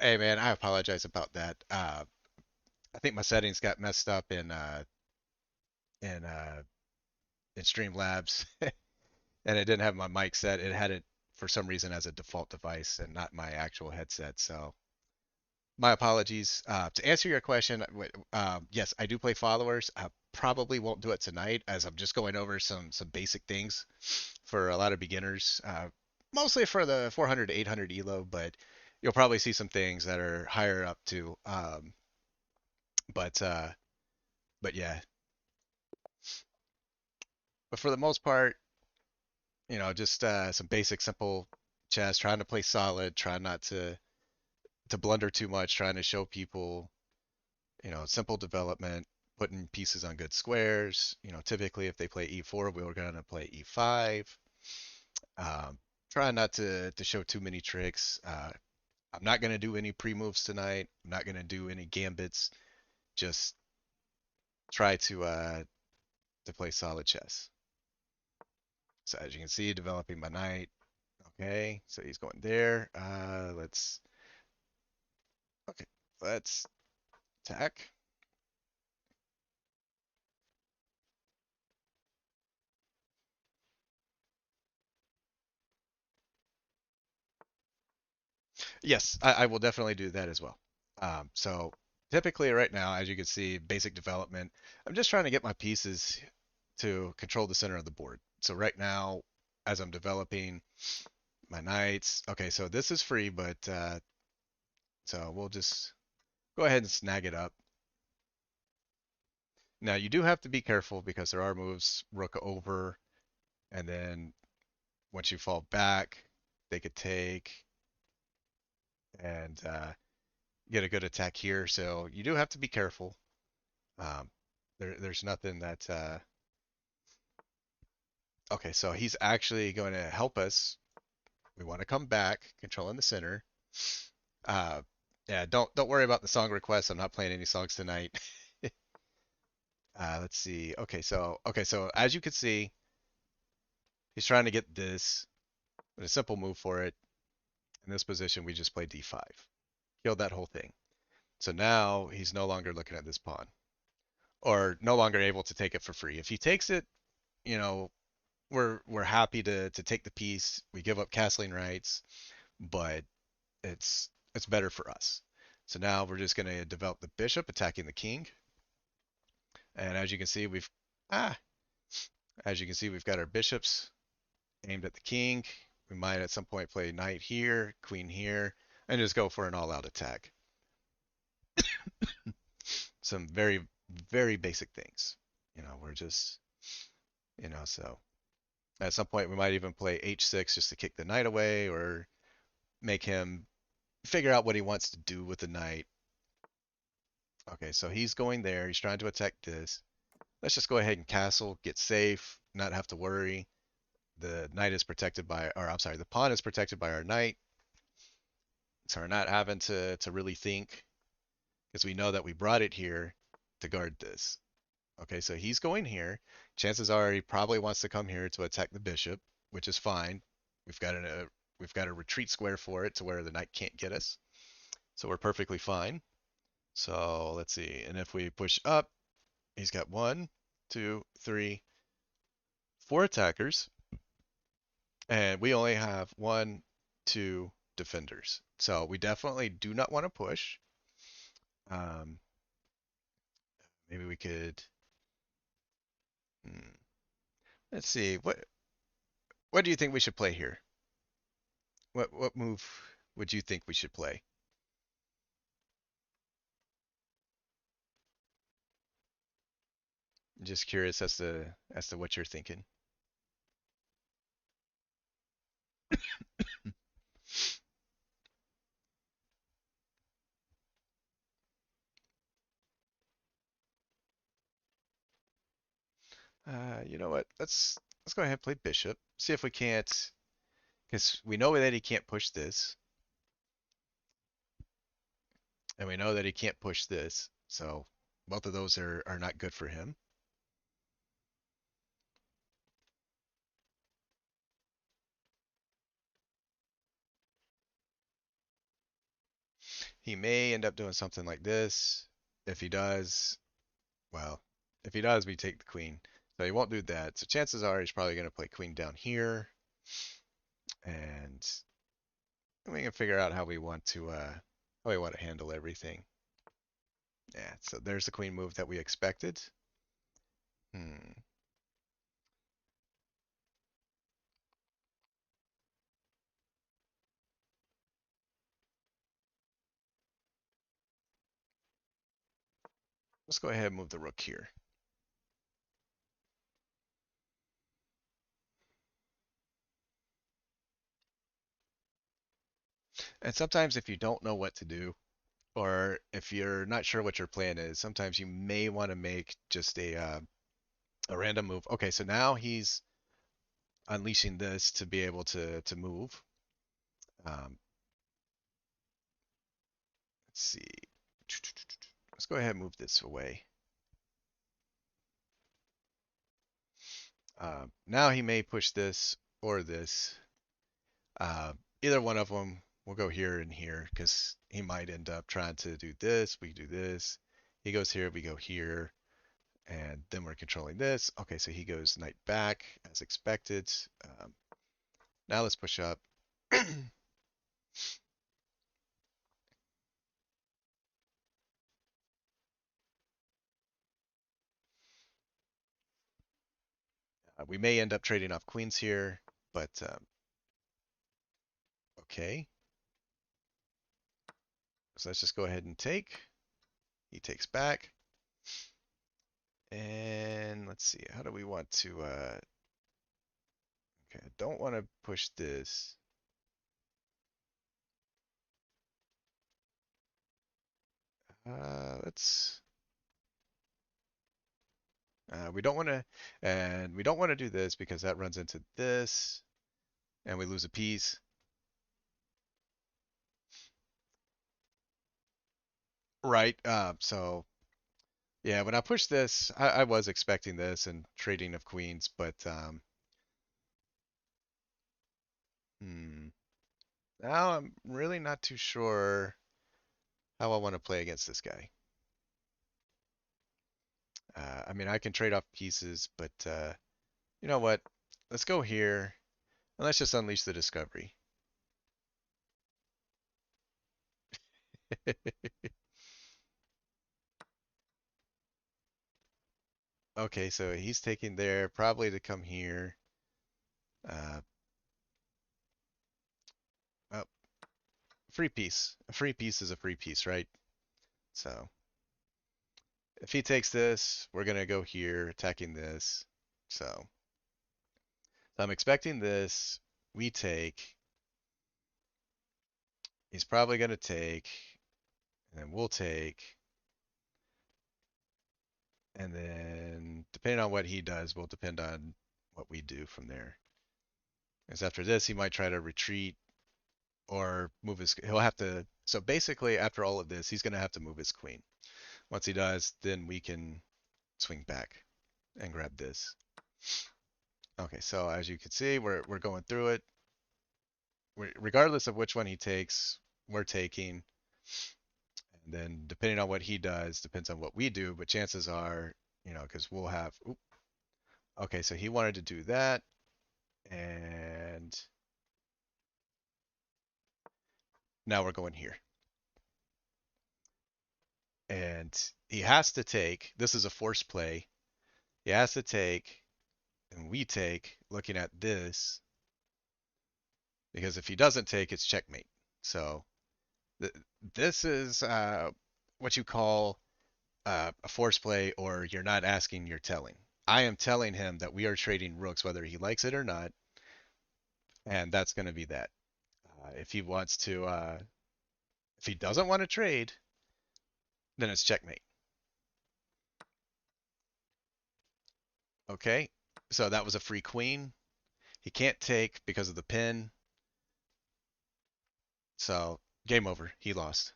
Hey man, I apologize about that. I think my settings got messed up in uh in Streamlabs, and it didn't have my mic set. It had it for some reason as a default device and not my actual headset. So my apologies. To answer your question, yes, I do play followers. I probably won't do it tonight as I'm just going over some basic things for a lot of beginners. Mostly for the 400 to 800 elo, but you'll probably see some things that are higher up too. But uh, but yeah, but for the most part, just some basic, simple chess. Trying to play solid. Trying not to blunder too much. Trying to show people, simple development. Putting pieces on good squares. Typically if they play e4, we were gonna play e5. Um, Trying not to show too many tricks. I'm not gonna do any pre-moves tonight. I'm not gonna do any gambits. Just try to play solid chess. So as you can see, developing my knight. Okay, so he's going there. Okay, let's attack. Yes, I will definitely do that as well. So typically right now, as you can see, basic development, I'm just trying to get my pieces to control the center of the board. So right now, as I'm developing my knights, okay, so this is free, but so we'll just go ahead and snag it up. Now you do have to be careful because there are moves, rook over, and then once you fall back, they could take and get a good attack here. So you do have to be careful. Um, there's nothing that. Okay, so he's actually going to help us. We want to come back, controlling the center. Uh, yeah, don't worry about the song requests. I'm not playing any songs tonight. Let's see. Okay, so as you can see, he's trying to get this. With a simple move for it. In this position, we just play d5. Killed that whole thing. So now he's no longer looking at this pawn, or no longer able to take it for free. If he takes it, you know, we're happy to take the piece. We give up castling rights, but it's better for us. So now we're just going to develop the bishop attacking the king, and ah as you can see we've got our bishops aimed at the king. We might at some point play knight here, queen here, and just go for an all-out attack. Some very very basic things. We're just so at some point we might even play h6 just to kick the knight away or make him figure out what he wants to do with the knight. Okay, so he's going there. He's trying to attack this. Let's just go ahead and castle, get safe, not have to worry. The knight is protected by, or I'm sorry, the pawn is protected by our knight. So we're not having to really think because we know that we brought it here to guard this. Okay, so he's going here. Chances are he probably wants to come here to attack the bishop, which is fine. We've got we've got a retreat square for it to where the knight can't get us. So we're perfectly fine. So let's see. And if we push up, he's got one, two, three, four attackers. And we only have one, two defenders. So we definitely do not want to push. Um, maybe we could. Hmm, let's see. What do you think we should play here? What move would you think we should play? Just curious as to what you're thinking. You know what? Let's go ahead and play bishop. See if we can't, because we know that he can't push this, and we know that he can't push this. So both of those are not good for him. He may end up doing something like this. If he does, well, if he does, we take the queen. So he won't do that. So chances are he's probably going to play queen down here, and we can figure out how we want to handle everything. Yeah. So there's the queen move that we expected. Hmm. Let's go ahead and move the rook here. And sometimes if you don't know what to do, or if you're not sure what your plan is, sometimes you may want to make just a random move. Okay, so now he's unleashing this to be able to move. Um, let's see. Let's go ahead and move this away. Now he may push this or this. Uh, Either one of them will go here and here because he might end up trying to do this. We do this. He goes here. We go here. And then we're controlling this. Okay, so he goes knight back as expected. Um, Now let's push up. We may end up trading off queens here, but okay. So let's just go ahead and take. He takes back. And let's see, how do we want to, okay, I don't want to push this. Let's, we don't want to, and we don't want to do this because that runs into this, and we lose a piece. Right, so yeah, when I pushed this, I was expecting this and trading of queens, but hmm, now I'm really not too sure how I want to play against this guy. I mean, I can trade off pieces, but you know what? Let's go here and let's just unleash the discovery. Okay, so he's taking there probably to come here. Uh, oh, free piece. A free piece is a free piece, right? So if he takes this, we're gonna go here attacking this. So I'm expecting this. We take. He's probably gonna take, and then we'll take, and then depending on what he does will depend on what we do from there. Because after this, he might try to retreat or move his. He'll have to. So basically, after all of this, he's gonna have to move his queen. Once he does, then we can swing back and grab this. Okay, so as you can see, we're going through it. Regardless of which one he takes, we're taking. And then depending on what he does, depends on what we do. But chances are, because we'll have. Oop, okay, so he wanted to do that, and now we're going here. And he has to take. This is a force play. He has to take, and we take. Looking at this, because if he doesn't take, it's checkmate. So th this is what you call a force play, or you're not asking, you're telling. I am telling him that we are trading rooks, whether he likes it or not, and that's going to be that. If he wants to, if he doesn't want to trade, then it's checkmate. Okay, so that was a free queen. He can't take because of the pin, so game over. He lost.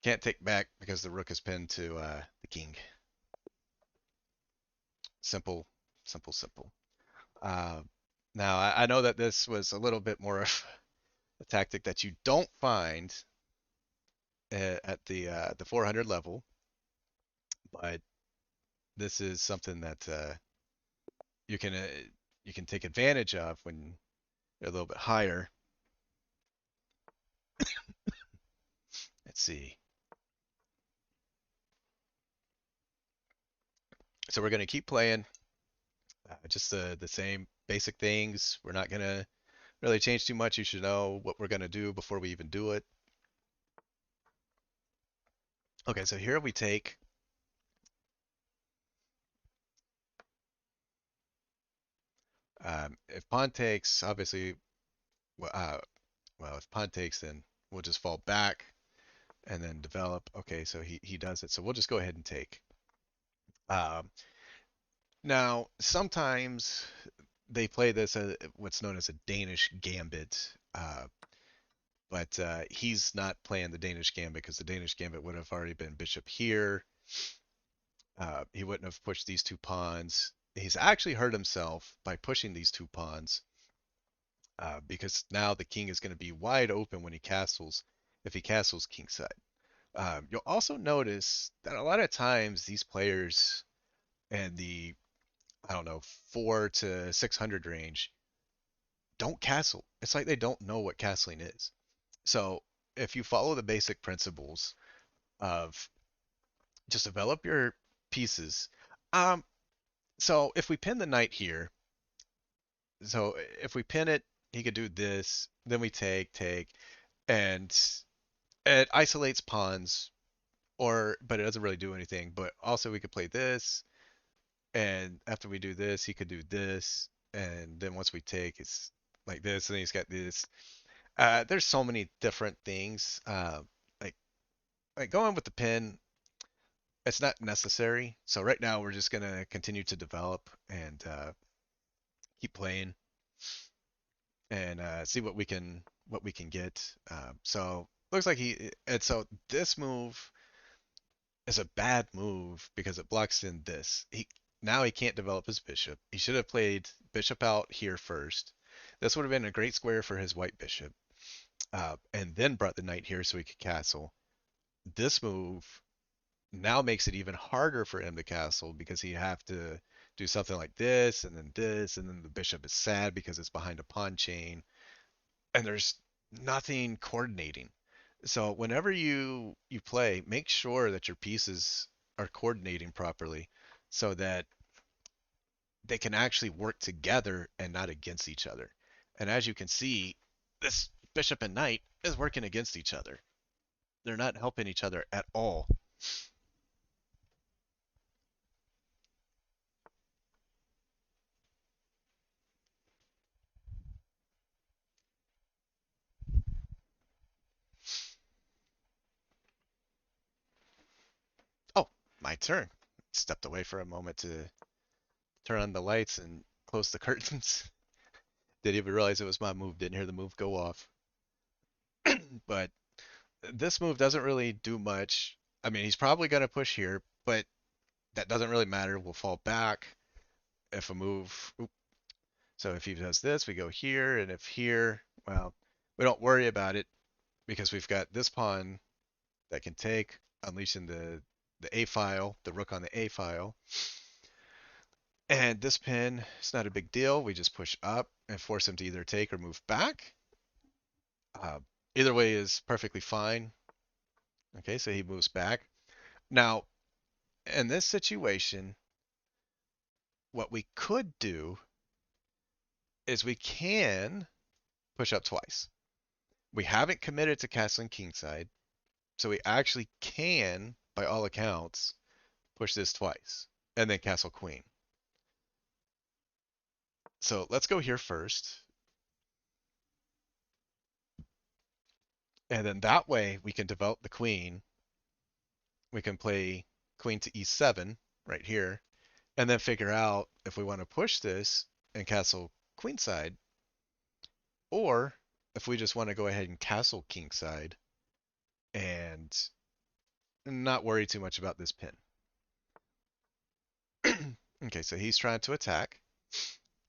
Can't take back because the rook is pinned to the king. Simple, simple, simple. Uh, Now, I know that this was a little bit more of a tactic that you don't find at the 400 level, but this is something that you can uh, you can take advantage of when you're a little bit higher. Let's see. So we're gonna keep playing just the same basic things. We're not gonna really change too much. You should know what we're gonna do before we even do it. Okay, so here we take if pawn takes, obviously, well, well, if pawn takes, then we'll just fall back and then develop. Okay, so he does it. So we'll just go ahead and take. Um, Now, sometimes they play this as what's known as a Danish gambit, but he's not playing the Danish gambit because the Danish gambit would have already been bishop here. He wouldn't have pushed these two pawns. He's actually hurt himself by pushing these two pawns because now the king is going to be wide open when he castles, if he castles kingside. You'll also notice that a lot of times these players and the I don't know 4 to 600 range don't castle. It's like they don't know what castling is. So if you follow the basic principles of just develop your pieces, um, so if we pin the knight here, so if we pin it, he could do this, then we take, and it isolates pawns, or but it doesn't really do anything. But also we could play this, and after we do this, he could do this, and then once we take, it's like this, and then he's got this. There's so many different things. Like like going with the pin, it's not necessary. So right now we're just gonna continue to develop and keep playing and see what we can get. So looks like he and so this move is a bad move because it blocks in this. He now he can't develop his bishop. He should have played bishop out here first. This would have been a great square for his white bishop, and then brought the knight here so he could castle. This move now makes it even harder for him to castle because he have to do something like this, and then the bishop is sad because it's behind a pawn chain, and there's nothing coordinating. So whenever you play, make sure that your pieces are coordinating properly so that they can actually work together and not against each other. And as you can see, this bishop and knight is working against each other. They're not helping each other at all. Oh, my turn. Stepped away for a moment to turn on the lights and close the curtains. Didn't even realize it was my move. Didn't hear the move go off. But this move doesn't really do much. I mean, he's probably going to push here, but that doesn't really matter. We'll fall back if a move. So if he does this, we go here, and if here, well, we don't worry about it because we've got this pawn that can take, unleashing the A file, the rook on the A file. And this pin, it's not a big deal. We just push up and force him to either take or move back. Uh, Either way is perfectly fine. Okay, so he moves back. Now, in this situation, what we could do is we can push up twice. We haven't committed to castling kingside, so we actually can, by all accounts, push this twice and then castle queen. So let's go here first. And then that way we can develop the queen. We can play queen to e7 right here, and then figure out if we want to push this and castle queenside, or if we just want to go ahead and castle kingside and not worry too much about this pin. Okay, so he's trying to attack.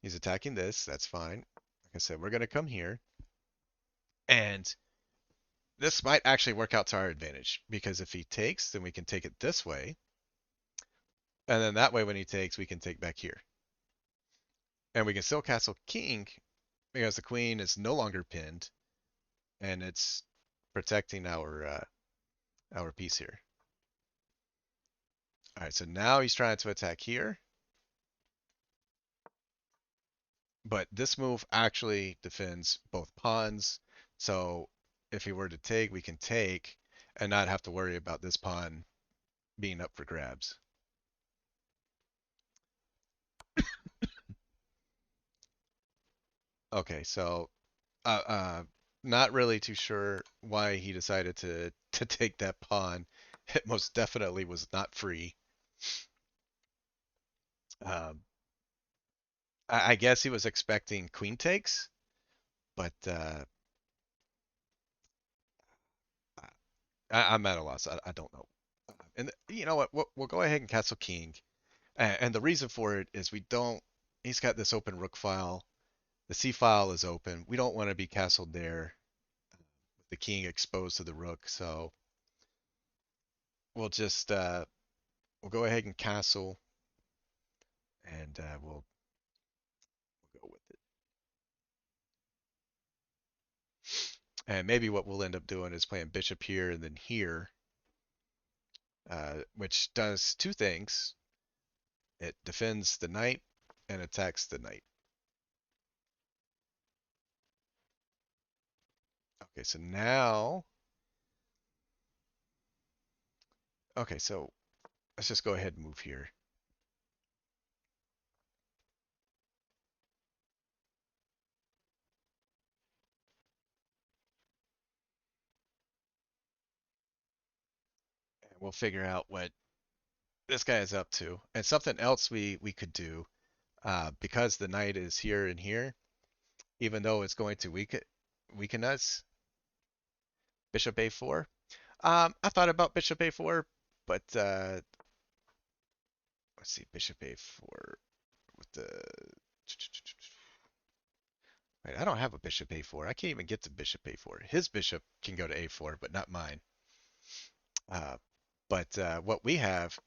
He's attacking this. That's fine. Like I said, we're going to come here. And this might actually work out to our advantage because if he takes, then we can take it this way. And then that way, when he takes, we can take back here. And we can still castle king because the queen is no longer pinned and it's protecting our piece here. All right, so now he's trying to attack here. But this move actually defends both pawns. So if he were to take, we can take and not have to worry about this pawn being up for grabs. Okay, so uh, uh, not really too sure why he decided to take that pawn. It most definitely was not free. Um, I guess he was expecting queen takes, but I'm at a loss. I don't know. And you know what? We'll go ahead and castle king. And the reason for it is we don't. He's got this open rook file. The c file is open. We don't want to be castled there with the king exposed to the rook. So we'll just we'll go ahead and castle, and we'll go with it. And maybe what we'll end up doing is playing bishop here and then here, which does two things. It defends the knight and attacks the knight. Okay, so now, okay, so let's just go ahead and move here. And we'll figure out what this guy is up to. And something else we could do, because the knight is here and here, even though it's going to weaken us, bishop a4. I thought about bishop a4, but let's see, bishop a4 with the. Wait, I don't have a bishop a4. I can't even get to bishop a4. His bishop can go to a4, but not mine. Uh, but what we have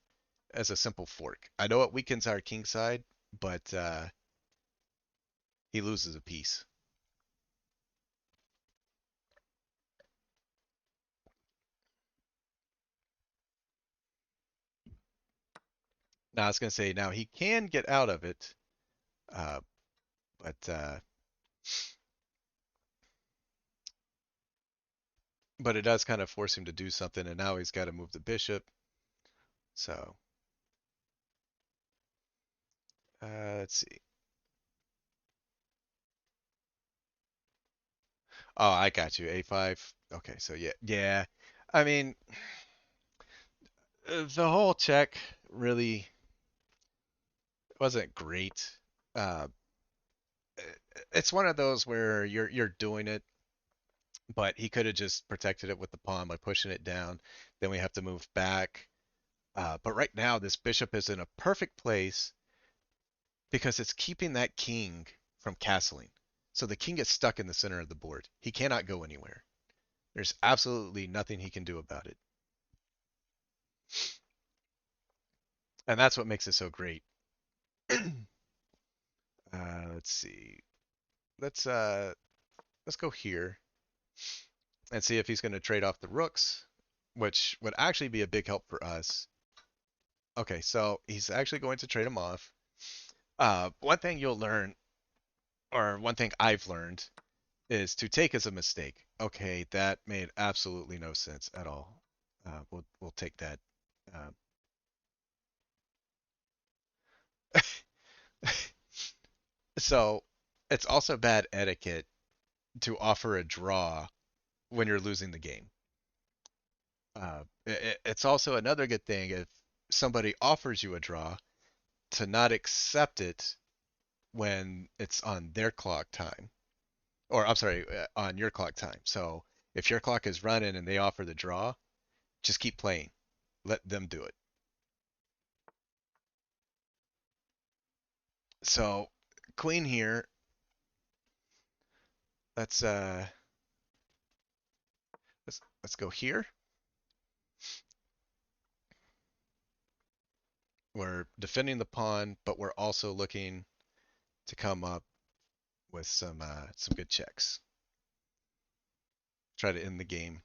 as a simple fork. I know it weakens our king side, but he loses a piece. Now I was gonna say now he can get out of it, uh, but but it does kind of force him to do something, and now he's got to move the bishop. So let's see. Oh, I got you. A5. Okay, so yeah, yeah. I mean, the whole check really wasn't great. Uh, it's one of those where you're doing it, but he could have just protected it with the pawn by pushing it down. Then we have to move back. But right now, this bishop is in a perfect place because it's keeping that king from castling. So the king is stuck in the center of the board. He cannot go anywhere. There's absolutely nothing he can do about it. And that's what makes it so great. Let's see. Let's uh let's go here and see if he's going to trade off the rooks, which would actually be a big help for us. Okay, so he's actually going to trade them off. One thing you'll learn, or one thing I've learned, is to take as a mistake. Okay, that made absolutely no sense at all. We'll take that. Uh, so it's also bad etiquette to offer a draw when you're losing the game. It's also another good thing if somebody offers you a draw to not accept it when it's on their clock time, or I'm sorry, on your clock time. So if your clock is running and they offer the draw, just keep playing. Let them do it. So queen here. Let's let's go here. We're defending the pawn, but we're also looking to come up with some good checks. Try to end the game.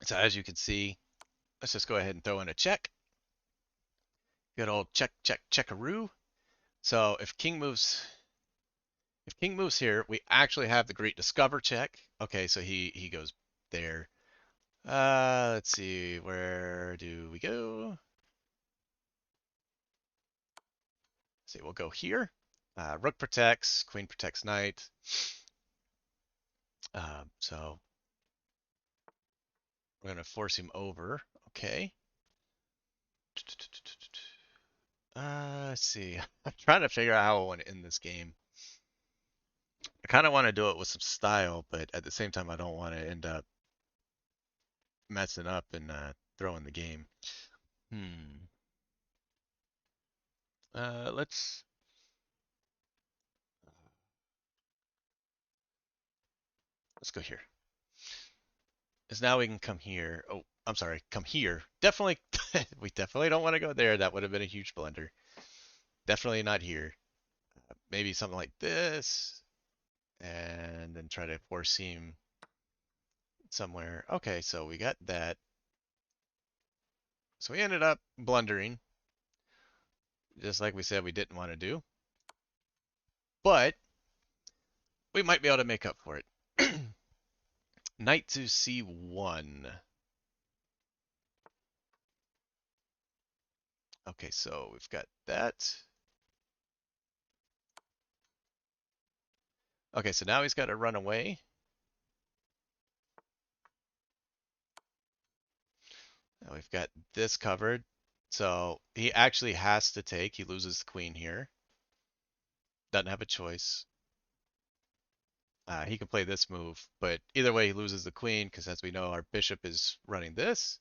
So as you can see, let's just go ahead and throw in a check. Good old check, check, checkaroo. So if king moves here, we actually have the great discover check. Okay, so he goes there. Let's see, where do we go? Let's see, we'll go here. Rook protects, queen protects knight. So we're gonna force him over. Okay. Let's see. I'm trying to figure out how I want to end this game. I kind of want to do it with some style, but at the same time, I don't want to end up messing up and throwing the game. Hmm. Let's go here. Because now we can come here. Oh, I'm sorry, come here. Definitely, we definitely don't want to go there. That would have been a huge blunder. Definitely not here. Maybe something like this, and then try to force him somewhere. Okay, so we got that. So we ended up blundering, just like we said we didn't want to do. But we might be able to make up for it. Knight to c1. Okay, so we've got that. Okay, so now he's got to run away. Now we've got this covered. So he actually has to take. He loses the queen here. Doesn't have a choice. He can play this move, but either way he loses the queen because as we know our bishop is running this.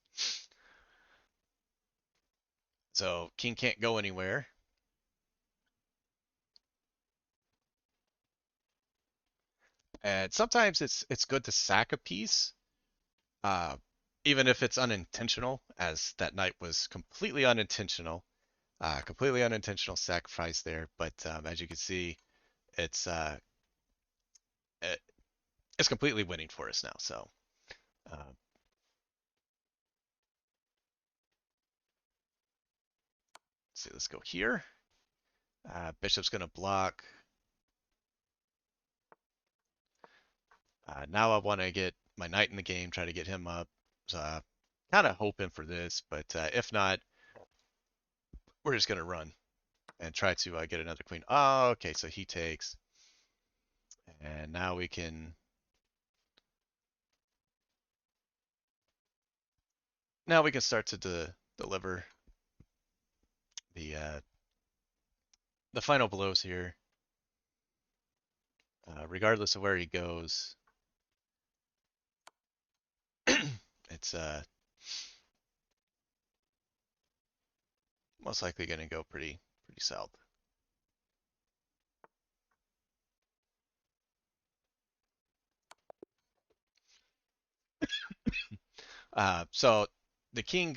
So king can't go anywhere. And sometimes it's good to sack a piece, uh, even if it's unintentional, as that knight was completely unintentional. Completely unintentional sacrifice there, but as you can see, it's it, it's completely winning for us now. So uh, let's see, let's go here. Bishop's gonna block. Now I want to get my knight in the game, try to get him up. So kind of hoping for this, but if not, we're just gonna run and try to get another queen. Oh, okay, so he takes, and now we can. Now we can start to deliver the final blows here. Regardless of where he goes, it's most likely going to go pretty south. So the king.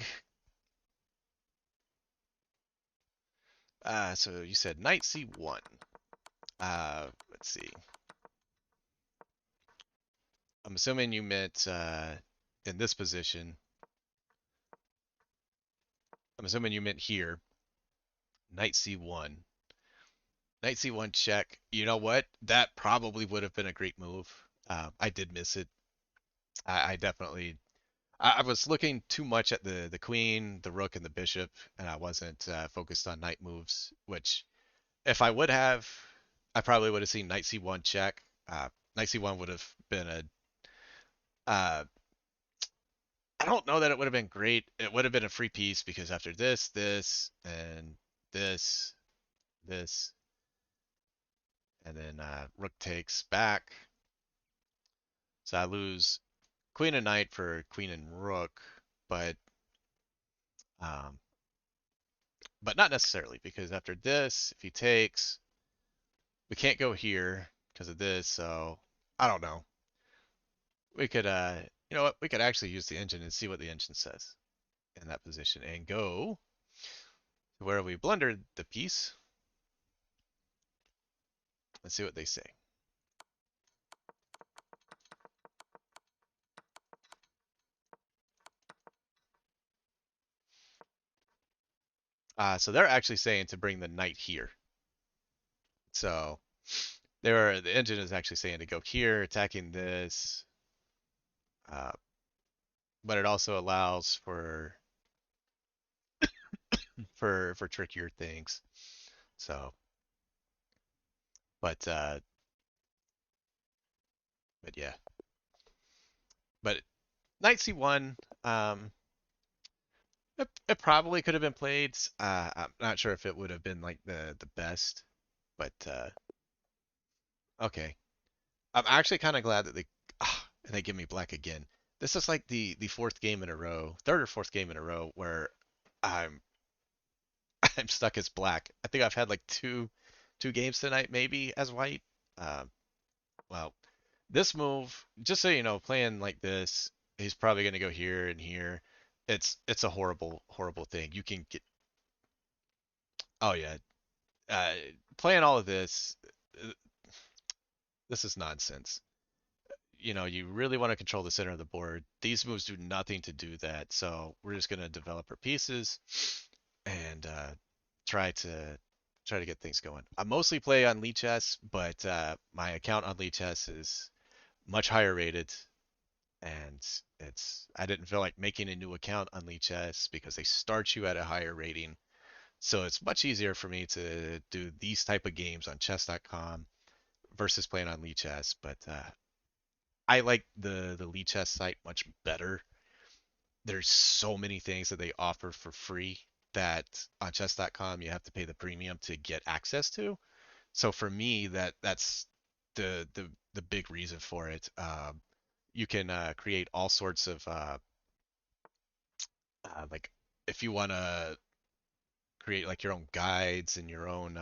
So you said knight c1. Let's see. I'm assuming you meant in this position. I'm assuming you meant here. Knight c1. Knight c1 check. You know what? That probably would have been a great move. I did miss it. I definitely. I was looking too much at the queen, the rook, and the bishop, and I wasn't focused on knight moves. Which, if I would have, I probably would have seen knight c1 check. Knight c1 would have been a. Uh, I don't know that it would have been great. It would have been a free piece because after this, and this, this, and then rook takes back. So I lose queen and knight for queen and rook, but um, but not necessarily because after this, if he takes, we can't go here because of this. So I don't know. We could, you know what? We could actually use the engine and see what the engine says in that position and go to where we blundered the piece. Let's see what they say. So they're actually saying to bring the knight here. So the engine is actually saying to go here, attacking this, uh, but it also allows for trickier things. So, but uh, but yeah, but knight c1, it probably could have been played. I'm not sure if it would have been like the best, but okay. I'm actually kind of glad that and they give me black again. This is like the fourth game in a row, third or fourth game in a row where I'm I'm stuck as black. I think I've had like two games tonight maybe as white. Um, well, this move, just so you know, playing like this, he's probably going to go here and here. It's a horrible thing. You can get oh yeah, uh, playing all of this, uh, this is nonsense. You know, you really want to control the center of the board. These moves do nothing to do that. So we're just going to develop our pieces and try to try to get things going. I mostly play on Lichess, but my account on Lichess is much higher rated, and it's I didn't feel like making a new account on Lichess because they start you at a higher rating. So it's much easier for me to do these type of games on chess.com versus playing on Lichess. But I like the Lichess site much better. There's so many things that they offer for free that on chess.com you have to pay the premium to get access to. So for me, that's the big reason for it. You can create all sorts of like if you want to create like your own guides and your own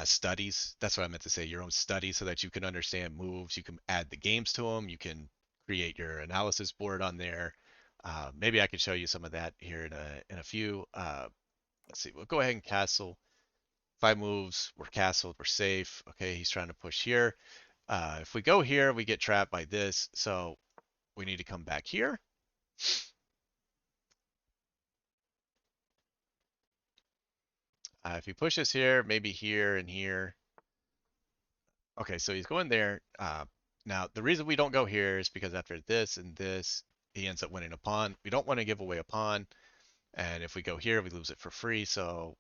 studies. That's what I meant to say. Your own studies so that you can understand moves. You can add the games to them. You can create your analysis board on there. Maybe I can show you some of that here in a few. Let's see. We'll go ahead and castle. 5 moves. We're castled. We're safe. Okay, he's trying to push here. If we go here, we get trapped by this. So we need to come back here. If he pushes here, maybe here and here. Okay, so he's going there. Now, the reason we don't go here is because after this and this, he ends up winning a pawn. We don't want to give away a pawn. And if we go here, we lose it for free. So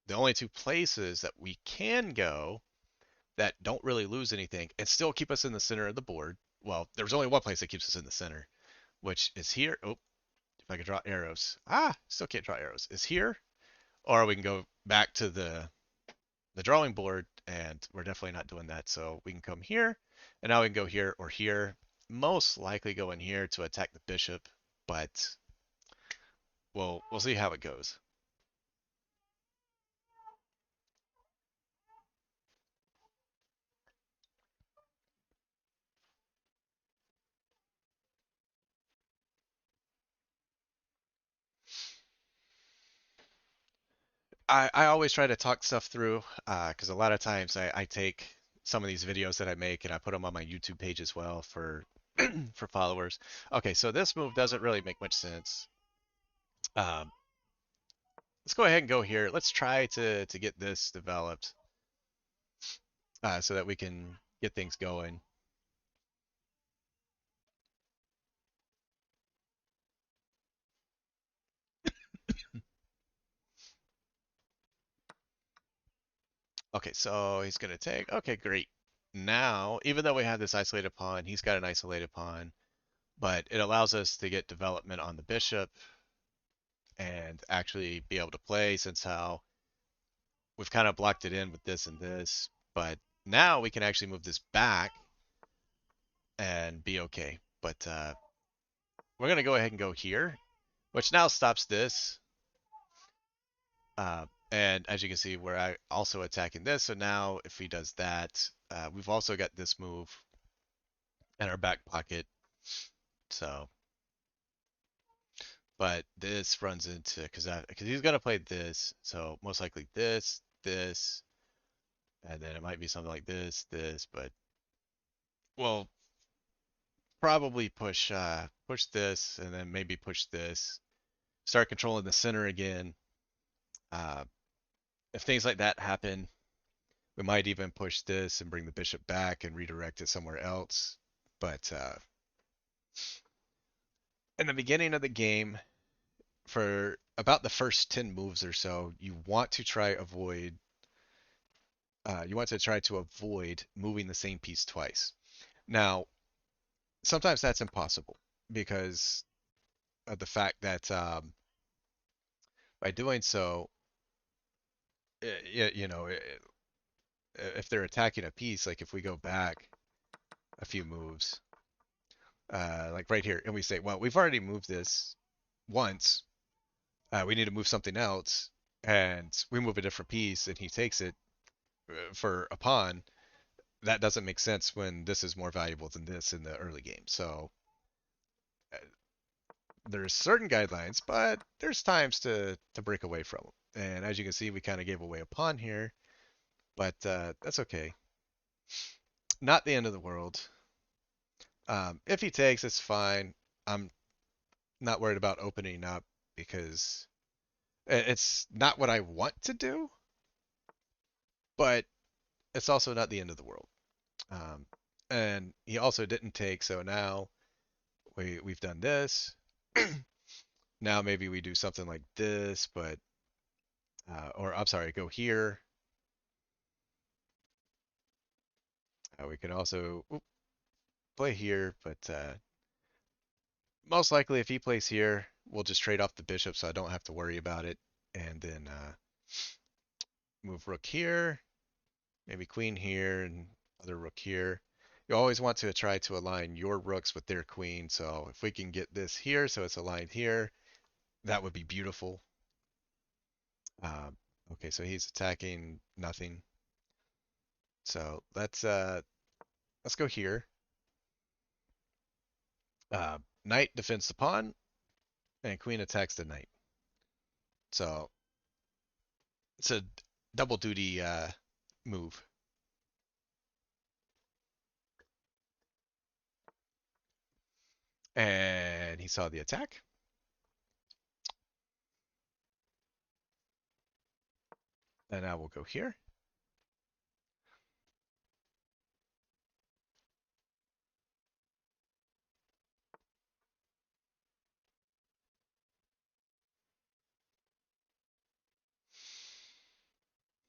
the only two places that we can go that don't really lose anything and still keep us in the center of the board. Well, there's only one place that keeps us in the center, which is here. Oh, if I could draw arrows. Still can't draw arrows. Is here. Or we can go back to the drawing board, and we're definitely not doing that. So we can come here, and now we can go here or here. Most likely go in here to attack the bishop, but we'll see how it goes. I always try to talk stuff through because a lot of times I take some of these videos that I make and I put them on my YouTube page as well for for followers. Okay, so this move doesn't really make much sense. Um, let's go ahead and go here. Let's try to get this developed so that we can get things going. Okay, so he's gonna take. Okay, great. Now, even though we have this isolated pawn, he's got an isolated pawn, but it allows us to get development on the bishop and actually be able to play since how we've kind of blocked it in with this and this. But now we can actually move this back and be okay. But we're gonna go ahead and go here, which now stops this. Uh, and as you can see, we're also attacking this. So now if he does that, we've also got this move in our back pocket. So, but this runs into because he's gonna play this. So most likely this, and then it might be something like this. But we'll probably push this, and then maybe push this. Start controlling the center again. Uh, if things like that happen, we might even push this and bring the bishop back and redirect it somewhere else. But in the beginning of the game, for about the first 10 moves or so, you want to try to avoid moving the same piece twice. Now, sometimes that's impossible because of the fact that by doing so, if they're attacking a piece, like if we go back a few moves, like right here, and we say, well, we've already moved this once, we need to move something else, and we move a different piece, and he takes it for a pawn. That doesn't make sense when this is more valuable than this in the early game. So uh, there's certain guidelines, but there's times to break away from them. And as you can see, we kind of gave away a pawn here, but that's okay. Not the end of the world. If he takes, it's fine. I'm not worried about opening up because it's not what I want to do, but it's also not the end of the world. Um, and he also didn't take, so now we've done this. Now maybe we do something like this, but or I'm sorry, go here. We can also play here, but most likely if he plays here, we'll just trade off the bishop, so I don't have to worry about it, and then move rook here, maybe queen here, and other rook here. You always want to try to align your rooks with their queen, so if we can get this here, so it's aligned here, that would be beautiful. Um, okay, so he's attacking nothing. So let's go here. Knight defends the pawn, and queen attacks the knight. So it's a double duty move. And he saw the attack. And now we'll go here.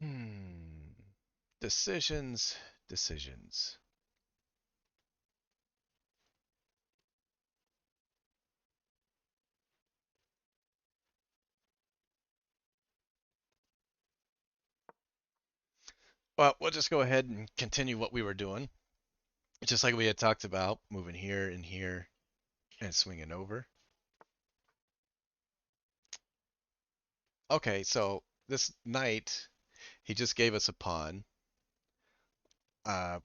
Hmm. Decisions, decisions. Well, we'll just go ahead and continue what we were doing. Just like we had talked about, moving here and here and swinging over. Okay, so this knight, he just gave us a pawn.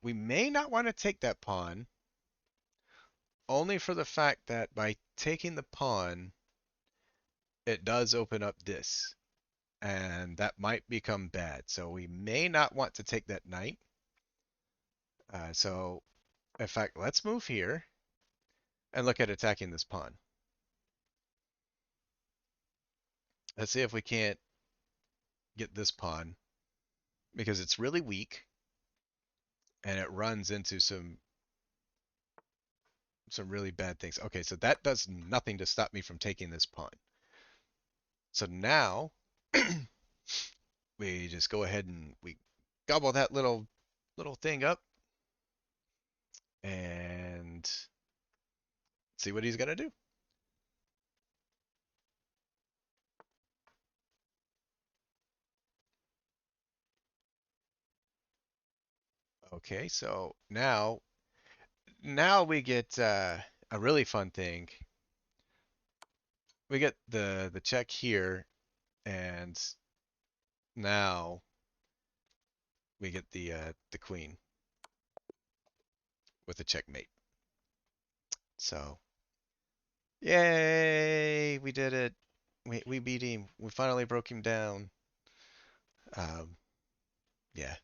We may not want to take that pawn, only for the fact that by taking the pawn, it does open up this, and that might become bad. So we may not want to take that knight. So, in fact, let's move here and look at attacking this pawn. Let's see if we can't get this pawn because it's really weak and it runs into some really bad things. Okay, so that does nothing to stop me from taking this pawn. So now we just go ahead and we gobble that little thing up and see what he's gonna do. Okay, so now now we get a really fun thing. We get the check here, and now we get the queen with the checkmate. So, yay, we did it. We beat him. We finally broke him down. Um, yeah,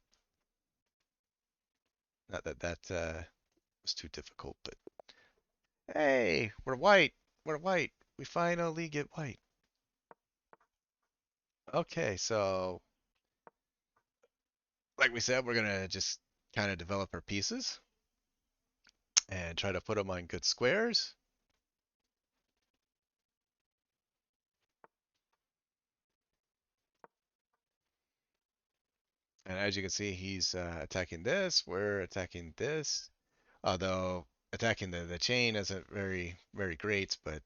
not that that was too difficult, but hey, we're white. We're white. We finally get white. Okay, so like we said, we're gonna just kind of develop our pieces and try to put them on good squares. And as you can see, he's attacking this. We're attacking this. Although attacking the chain isn't very great, but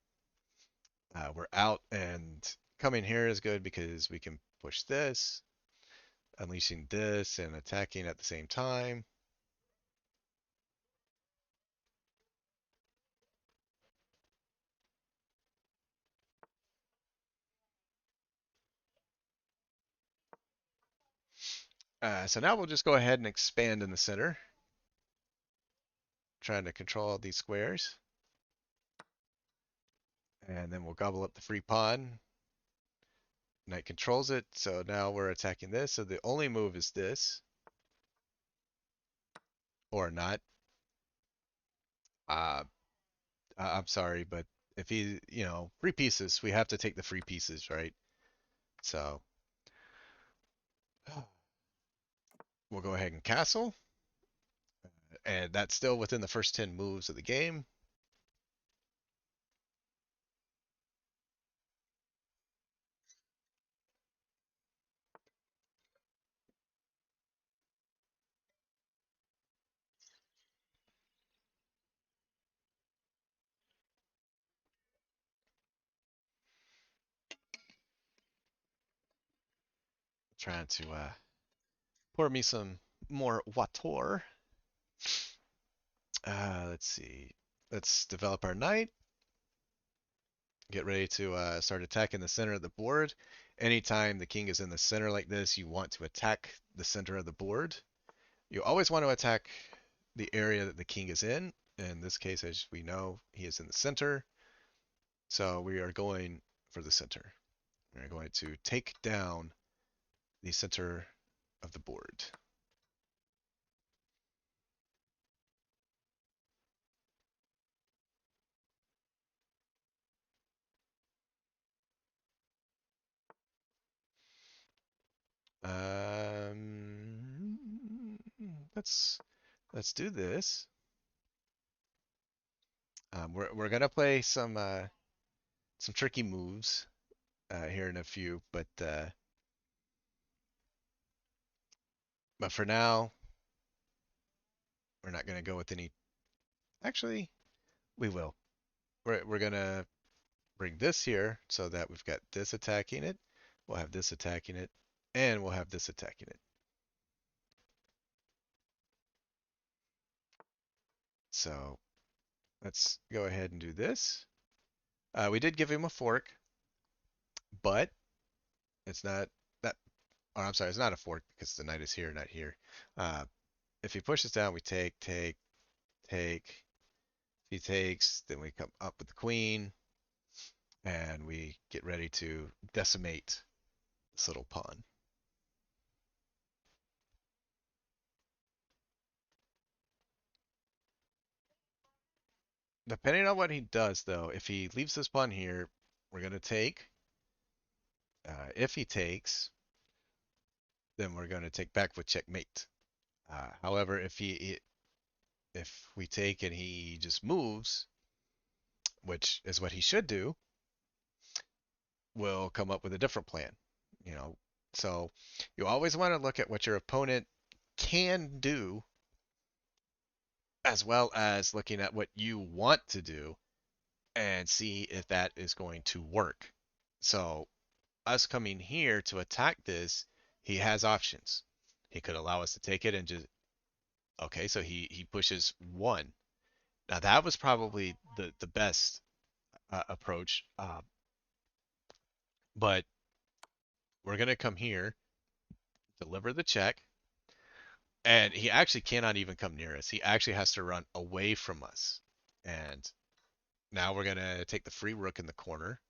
we're out, and coming here is good because we can push this, unleashing this, and attacking at the same time. So now we'll just go ahead and expand in the center, trying to control all these squares. And then we'll gobble up the free pawn. Knight controls it, so now we're attacking this. So the only move is this, or not. Uh, I'm sorry, but if he, free pieces, we have to take the free pieces, right? So we'll go ahead and castle, and that's still within the first 10 moves of the game. Trying to pour me some more water. Let's see. Let's develop our knight. Get ready to start attacking the center of the board. Anytime the king is in the center like this, you want to attack the center of the board. You always want to attack the area that the king is in. In this case, as we know, he is in the center. So we are going for the center. We're going to take down the center of the board. Um, let's let's do this. We're gonna play some tricky moves here in a few, but for now we're not gonna go with any. Actually, we will. We're gonna bring this here so that we've got this attacking it. We'll have this attacking it, and we'll have this attacking it. So let's go ahead and do this. We did give him a fork, but it's not that. Oh, I'm sorry, it's not a fork because the knight is here, not here. Uh, if he pushes down, we take. If he takes, then we come up with the queen, and we get ready to decimate this little pawn. Depending on what he does, though, if he leaves this pawn here, we're going to take. If he takes, then we're going to take back with checkmate. However, if we take and he just moves, which is what he should do, we'll come up with a different plan. You know, so you always want to look at what your opponent can do as well as looking at what you want to do and see if that is going to work. So us coming here to attack this, he has options. He could allow us to take it and just okay, so he pushes one. Now that was probably the best approach, but we're gonna come here, deliver the check, and he actually cannot even come near us. He actually has to run away from us. And now we're gonna take the free rook in the corner.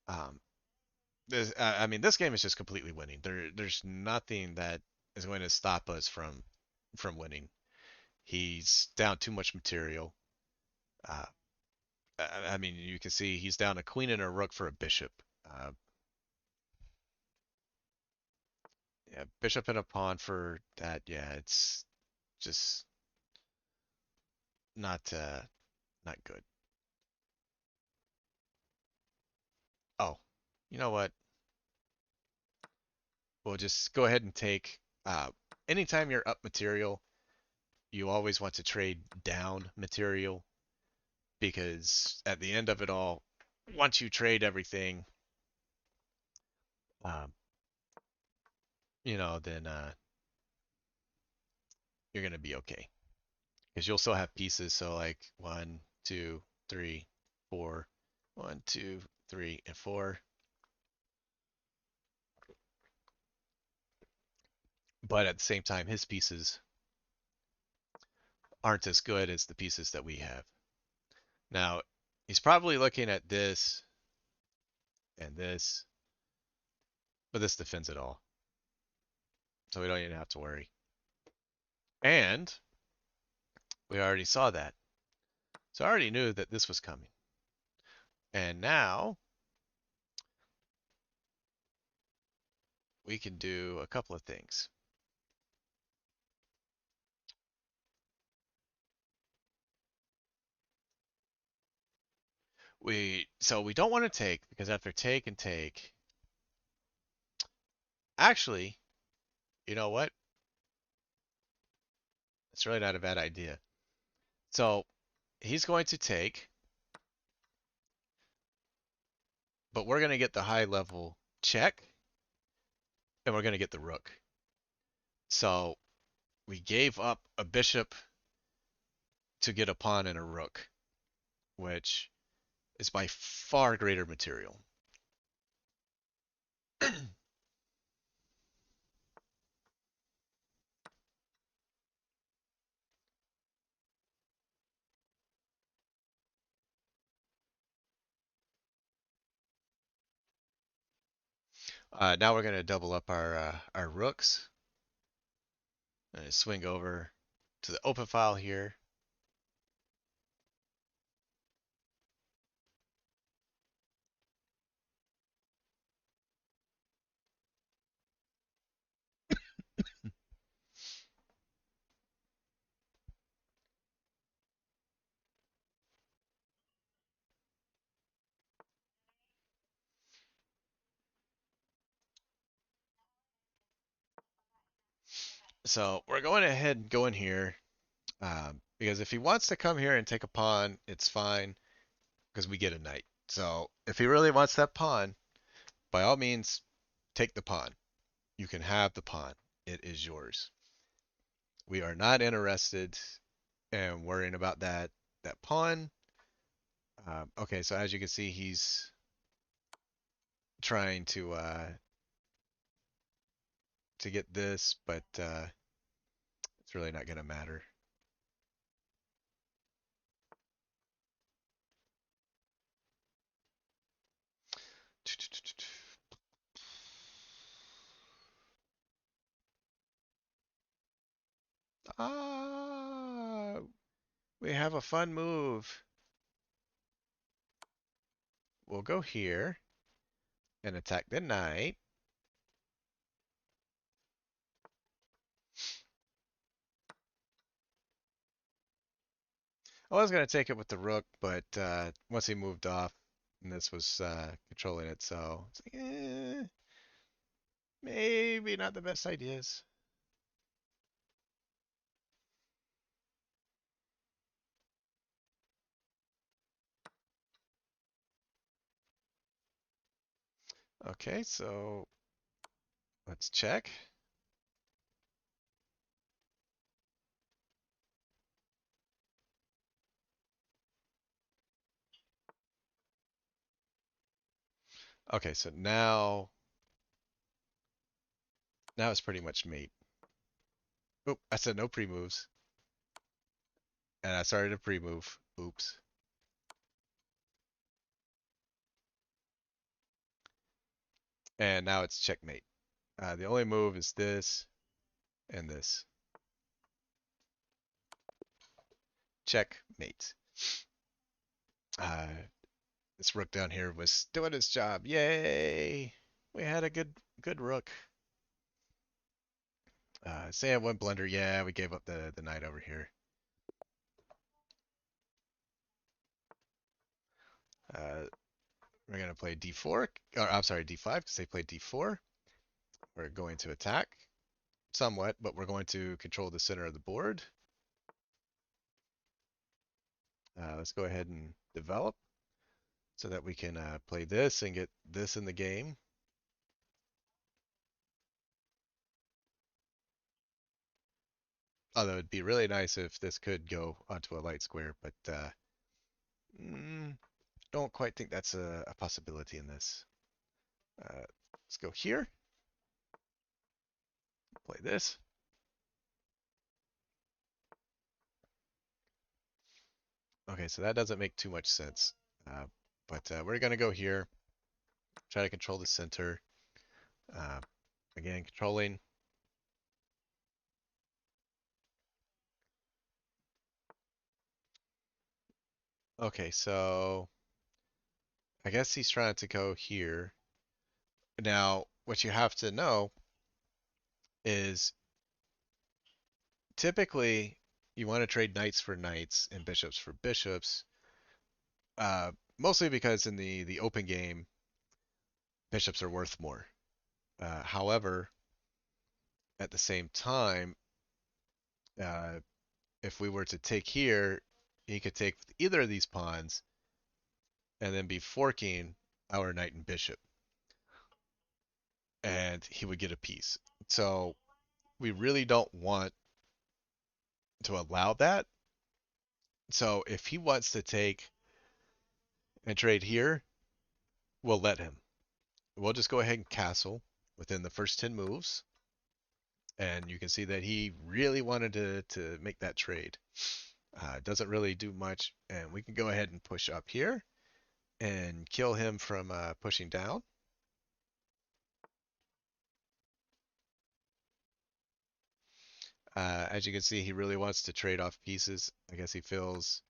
Um, I mean, this game is just completely winning. There's nothing that is going to stop us from winning. He's down too much material. Uh, I mean, you can see he's down a queen and a rook for a bishop. Uh, yeah, bishop and a pawn for that. Yeah, it's just not good. Oh, you know what? We'll just go ahead and take. Anytime you're up material, you always want to trade down material because at the end of it all, once you trade everything, um, then you're gonna be okay because you'll still have pieces. So like one, two, three, four, one, two, three, and four. But at the same time, his pieces aren't as good as the pieces that we have. Now, he's probably looking at this and this, but this defends it all. So we don't even have to worry. And we already saw that. So I already knew that this was coming. And now we can do a couple of things. We don't want to take because after take and take, actually, you know what? It's really not a bad idea. So he's going to take, but we're going to get the high level check and we're going to get the rook. So we gave up a bishop to get a pawn and a rook, which is by far greater material. Now we're going to double up our rooks. And swing over to the open file here. So we're going ahead and going here because if he wants to come here and take a pawn, it's fine because we get a knight. So if he really wants that pawn, by all means, take the pawn. You can have the pawn. It is yours. We are not interested in worrying about that pawn. Okay, so as you can see, he's trying to get this, but it's really not going to matter. Ah, we have a fun move. We'll go here and attack the knight. I was going to take it with the rook, but once he moved off, and this was controlling it, so it's like, maybe not the best ideas. Okay, so let's check. Okay, so now it's pretty much mate. Oop, I said no pre-moves, and I started a pre-move. Oops. And now it's checkmate. The only move is this and this. Checkmate. Uh, this rook down here was doing its job. Yay! We had a good rook. Say I went blunder. Yeah, we gave up the knight over here. Uh, we're gonna play d4. Or I'm sorry, d5 because they played d4. We're going to attack somewhat, but we're going to control the center of the board. Let's go ahead and develop so that we can play this and get this in the game. Although it'd be really nice if this could go onto a light square, but mm, don't quite think that's a possibility in this. Let's go here, play this. Okay, so that doesn't make too much sense. Uh, but we're going to go here, try to control the center. Uh, again, controlling. Okay, so I guess he's trying to go here. Now, what you have to know is typically you want to trade knights for knights and bishops for bishops, mostly because in the open game, bishops are worth more. However, at the same time, uh, if we were to take here, he could take either of these pawns and then be forking our knight and bishop, and he would get a piece. So we really don't want to allow that. So if he wants to take and trade here, we'll let him. We'll just go ahead and castle within the first 10 moves. And you can see that he really wanted to make that trade. Doesn't really do much. And we can go ahead and push up here and kill him from pushing down. As you can see, he really wants to trade off pieces. I guess he feels,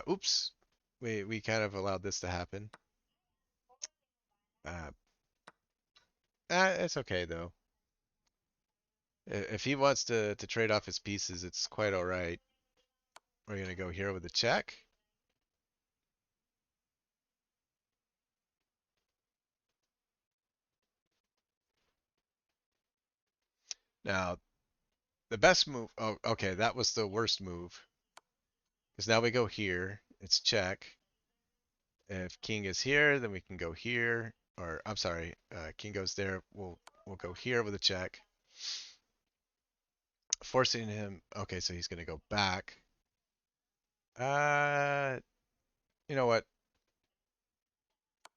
oops, we kind of allowed this to happen. Uh, it's okay though. If he wants to trade off his pieces, it's quite all right. We're gonna go here with a check. Now, the best move, oh, okay, that was the worst move. Because now we go here, it's check. If king is here, then we can go here. Or, I'm sorry, king goes there, we'll go here with a check. Forcing him, okay, so he's gonna go back. Uh, you know what?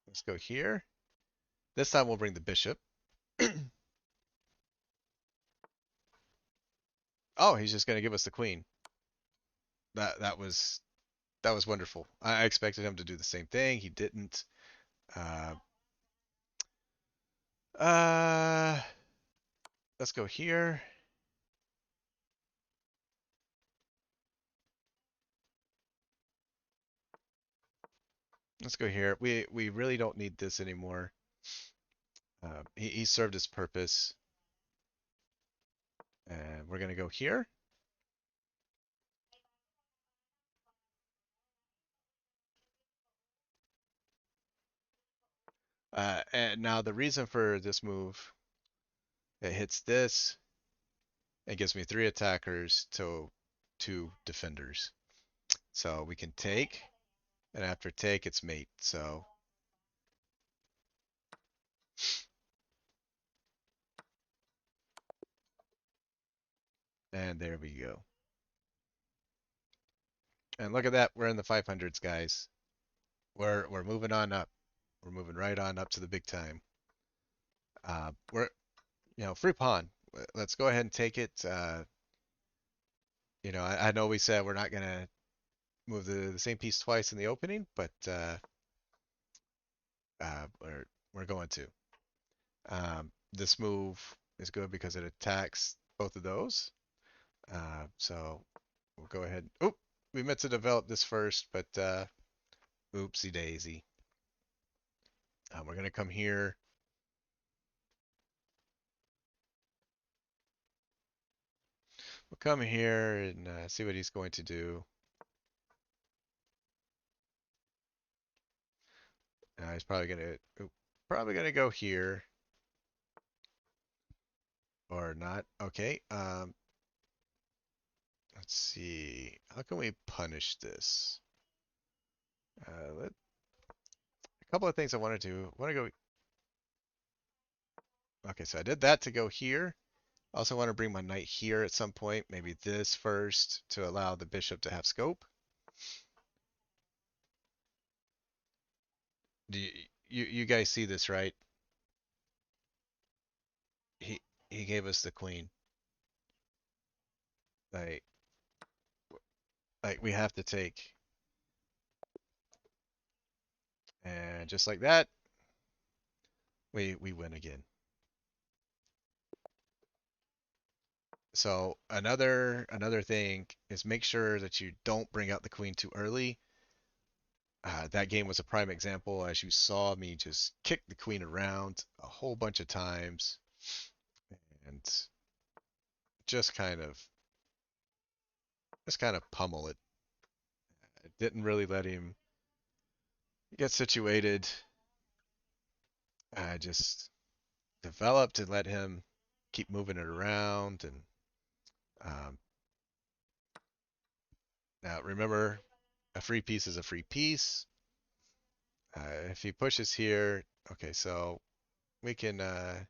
Let's go here. This time we'll bring the bishop. Oh, he's just gonna give us the queen. That was wonderful. I expected him to do the same thing. He didn't. Uh, uh, let's go here. Let's go here. We really don't need this anymore. He served his purpose. And we're gonna go here. And now the reason for this move, it hits this. It gives me 3 attackers to 2 defenders. So we can take, and after take, it's mate. So, and there we go. And look at that, we're in the 500s, guys. We're moving on up. We're moving right on up to the big time. We're, free pawn. Let's go ahead and take it. I know we said we're not gonna move the same piece twice in the opening, but we're going to. This move is good because it attacks both of those. So we'll go ahead. Oh, we meant to develop this first, but oopsie daisy. We're gonna come here. We'll come here and see what he's going to do. He's probably gonna go here or not. Okay. Let's see. How can we punish this? A couple of things I want to do. I want to go. Okay, so I did that to go here. I also want to bring my knight here at some point. Maybe this first to allow the bishop to have scope. Do you guys see this, right? He he gave us the queen. Like we have to take, and just like that, we win again. So another thing is make sure that you don't bring out the queen too early. That game was a prime example, as you saw me just kick the queen around a whole bunch of times and just kind of pummel it. I didn't really let him get situated. I just developed and let him keep moving it around. And um, now remember, a free piece is a free piece. If he pushes here, okay, so we can uh,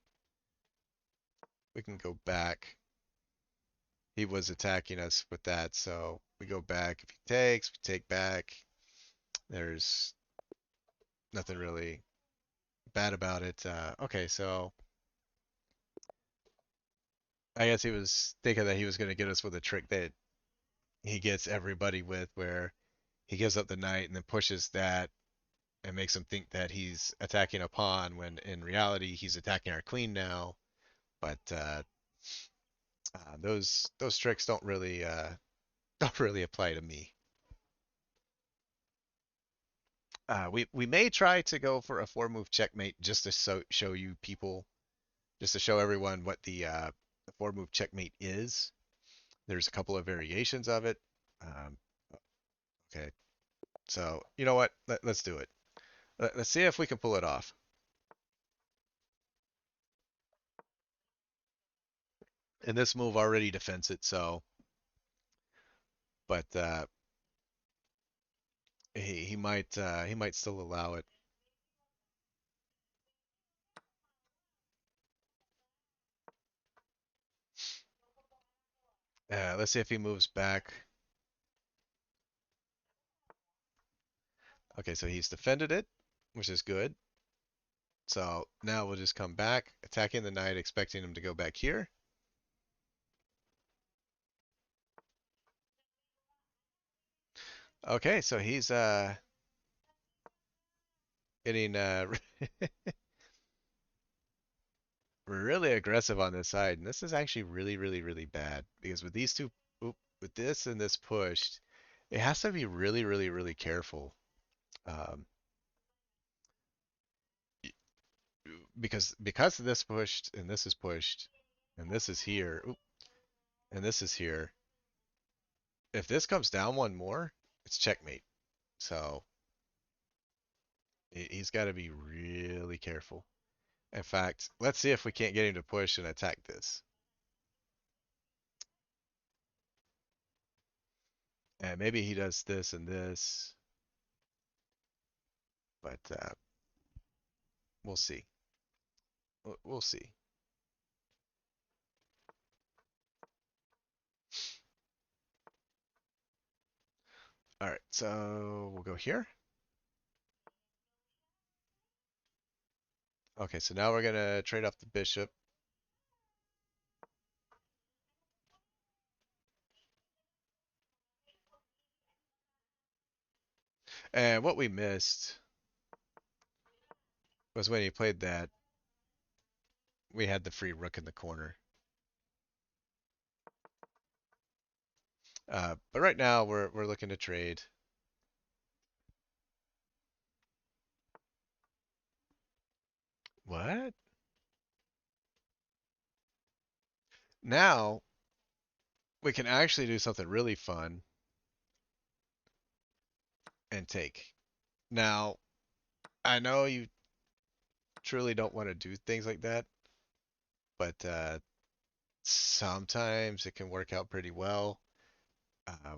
we can go back. He was attacking us with that, so we go back. If he takes, we take back. There's nothing really bad about it. Okay, so I guess he was thinking that he was going to get us with a trick that he gets everybody with, where he gives up the knight and then pushes that and makes him think that he's attacking a pawn when in reality he's attacking our queen now. But those tricks don't really don't really apply to me. We may try to go for a four move checkmate just to show you people, just to show everyone what the four move checkmate is. There's a couple of variations of it. Um, okay, so you know what? Let's do it. Let's see if we can pull it off. And this move already defends it, so but he might still allow it. Let's see if he moves back. Okay, so he's defended it, which is good. So now we'll just come back, attacking the knight, expecting him to go back here. Okay, so he's getting really aggressive on this side, and this is actually really, really, really bad because with these two, with this and this pushed, it has to be really, really, really careful. Um, because this pushed and this is pushed and this is here, and this is here. If this comes down one more, it's checkmate. So he's got to be really careful. In fact, let's see if we can't get him to push and attack this. And maybe he does this and this, but we'll see. We'll see. All right, so we'll go here. Okay, so now we're gonna trade off the bishop. And what we missed was when he played that, we had the free rook in the corner. But right now we're looking to trade. What? Now we can actually do something really fun and take. Now, I know you truly don't want to do things like that, but sometimes it can work out pretty well.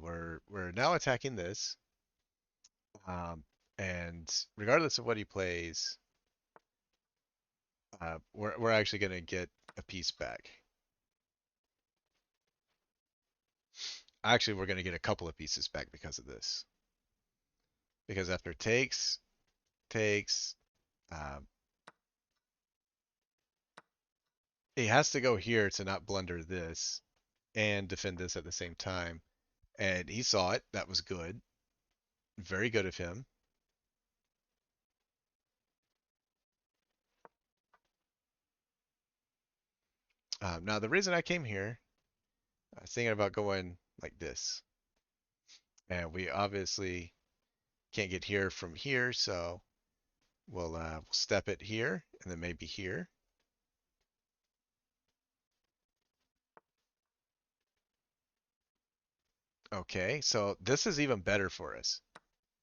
We're now attacking this, um, and regardless of what he plays, we're actually going to get a piece back. Actually, we're going to get a couple of pieces back because of this. Because after takes, um, he has to go here to not blunder this and defend this at the same time. And he saw it. That was good. Very good of him. Now, the reason I came here, I was thinking about going like this. And we obviously can't get here from here, so we'll step it here and then maybe here. Okay, so this is even better for us.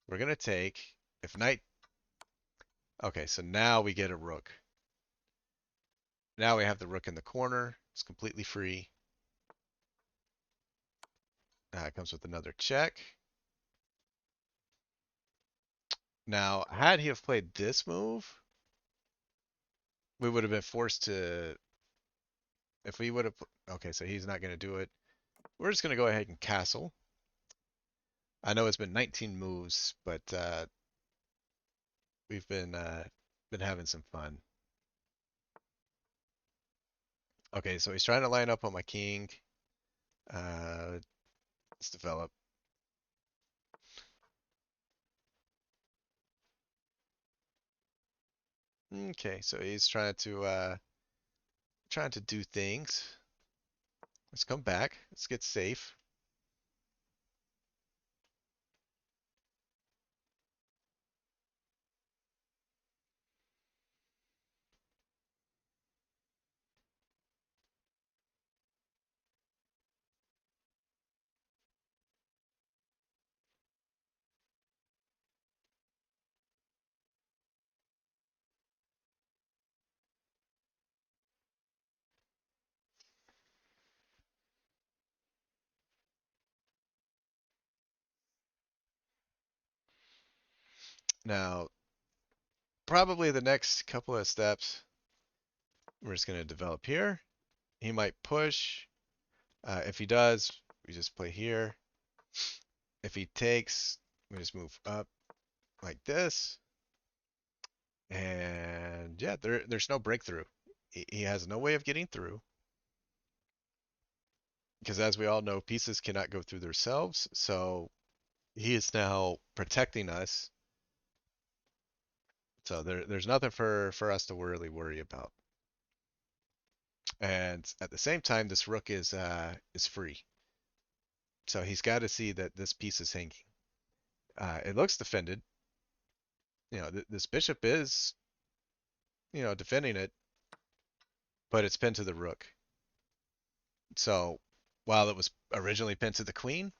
We're gonna take, if knight, okay, so now we get a rook. Now we have the rook in the corner. It's completely free. It comes with another check. Now, had he have played this move, we would have been forced to, if we would have, okay, so he's not going to do it. We're just going to go ahead and castle. I know it's been 19 moves, but we've been having some fun. Okay, so he's trying to line up on my king. Uh, let's develop. Okay, so he's trying to do things. Let's come back. Let's get safe. Now, probably the next couple of steps, we're just going to develop here. He might push. If he does, we just play here. If he takes, we just move up like this. And yeah, there's no breakthrough. He has no way of getting through. Because as we all know, pieces cannot go through themselves. So he is now protecting us. So there's nothing for us to really worry about. And at the same time, this rook is free. So he's got to see that this piece is hanging. It looks defended. This bishop is, defending it, but it's pinned to the rook. So while it was originally pinned to the queen,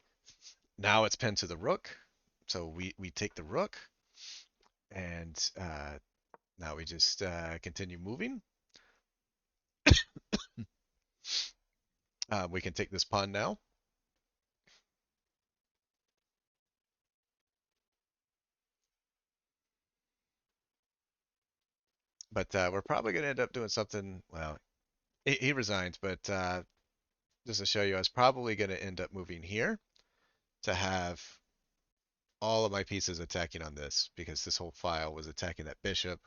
now it's pinned to the rook. So we take the rook, and now we just continue moving. We can take this pawn now. But we're probably going to end up doing something. Well, he resigns, but just to show you, I was probably going to end up moving here to have all of my pieces attacking on this because this whole file was attacking that bishop.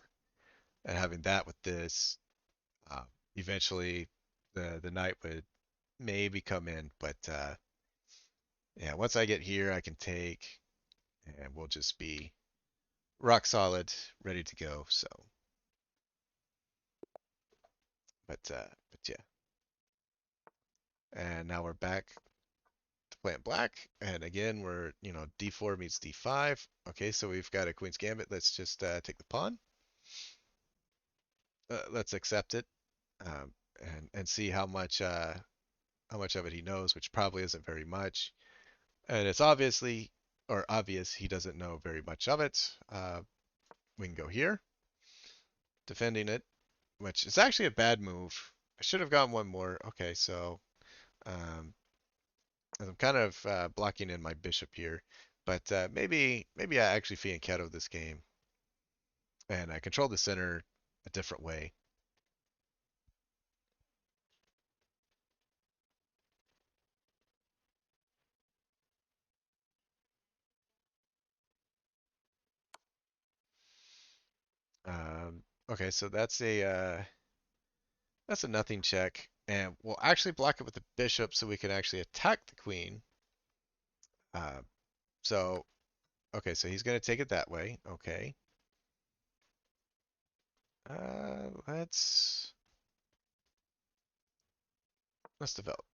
And having that with this, uh, eventually the knight would maybe come in, but yeah, once I get here, I can take, and we'll just be rock solid, ready to go. So, but yeah, and now we're back to playing black, and again we're d4 meets d5. Okay, so we've got a queen's gambit. Let's just take the pawn. Let's accept it, and see how much of it he knows, which probably isn't very much. And it's obvious he doesn't know very much of it. We can go here, defending it, which is actually a bad move. I should have gotten one more. Okay, so um, I'm kind of blocking in my bishop here, but maybe I actually fianchetto this game and I control the center a different way. Okay, so that's a nothing check, and we'll actually block it with the bishop so we can actually attack the queen. Uh, so okay, so he's gonna take it that way. Okay. Let's develop.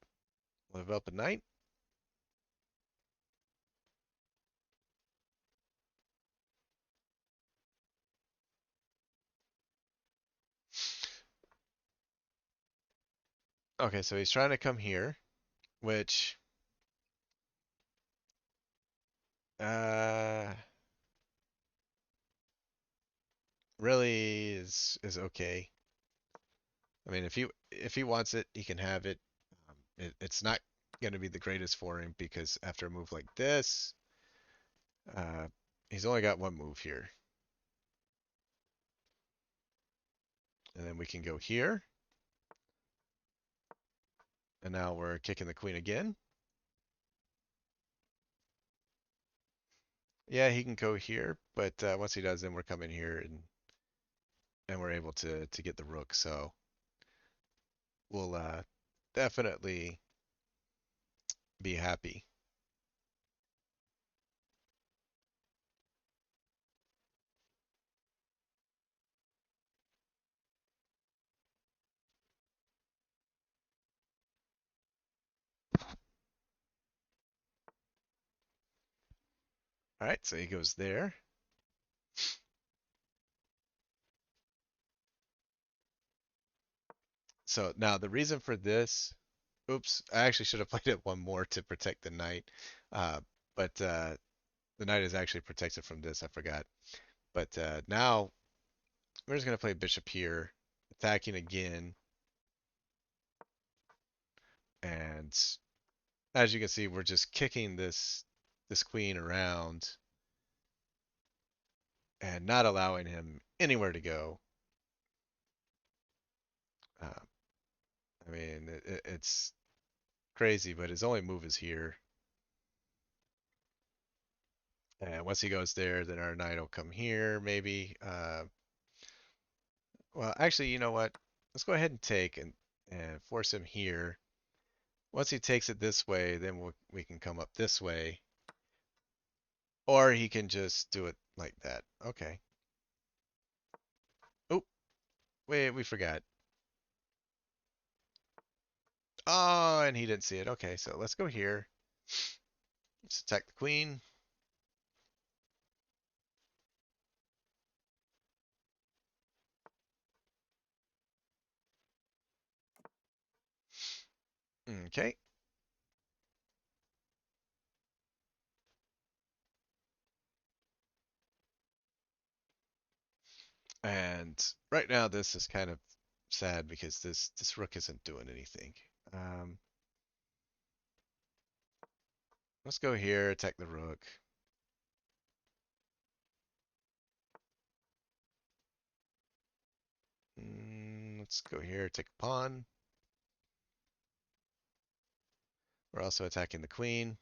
We'll develop a knight. Okay, so he's trying to come here, which uh really is okay. I mean, if he wants it, he can have it. It's not going to be the greatest for him because after a move like this, uh, he's only got one move here, and then we can go here, and now we're kicking the queen again. Yeah, he can go here, but once he does, then we're coming here and we're able to get the rook. So we'll definitely be happy. All right, so he goes there. So now the reason for this, oops, I actually should have played it one more to protect the knight, uh, but the knight is actually protected from this. I forgot. But now we're just gonna play bishop here, attacking again, and as you can see, we're just kicking this queen around and not allowing him anywhere to go. Uh, I mean, it's crazy, but his only move is here. And once he goes there, then our knight will come here, maybe. Well, actually, you know what? Let's go ahead and take and force him here. Once he takes it this way, then we can come up this way. Or he can just do it like that. Okay. Oh, wait, we forgot. Oh, and he didn't see it. Okay, so let's go here. Let's attack the queen. Okay. And right now this is kind of sad because this rook isn't doing anything. Um, let's go here, attack the rook. Let's go here, take a pawn. We're also attacking the queen.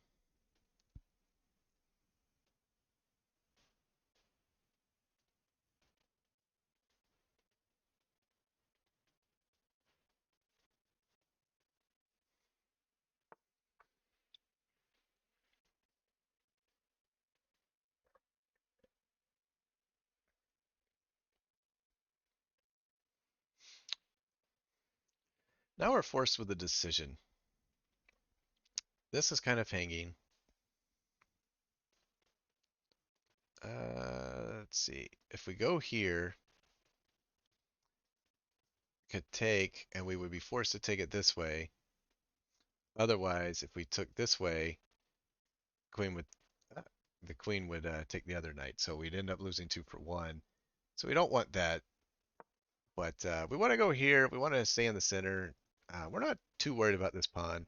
Now we're forced with a decision. This is kind of hanging. Let's see. If we go here, could take, and we would be forced to take it this way. Otherwise, if we took this way, queen would uh, the queen would take the other knight, so we'd end up losing two for one. So we don't want that, but we want to go here. We want to stay in the center. We're not too worried about this pawn.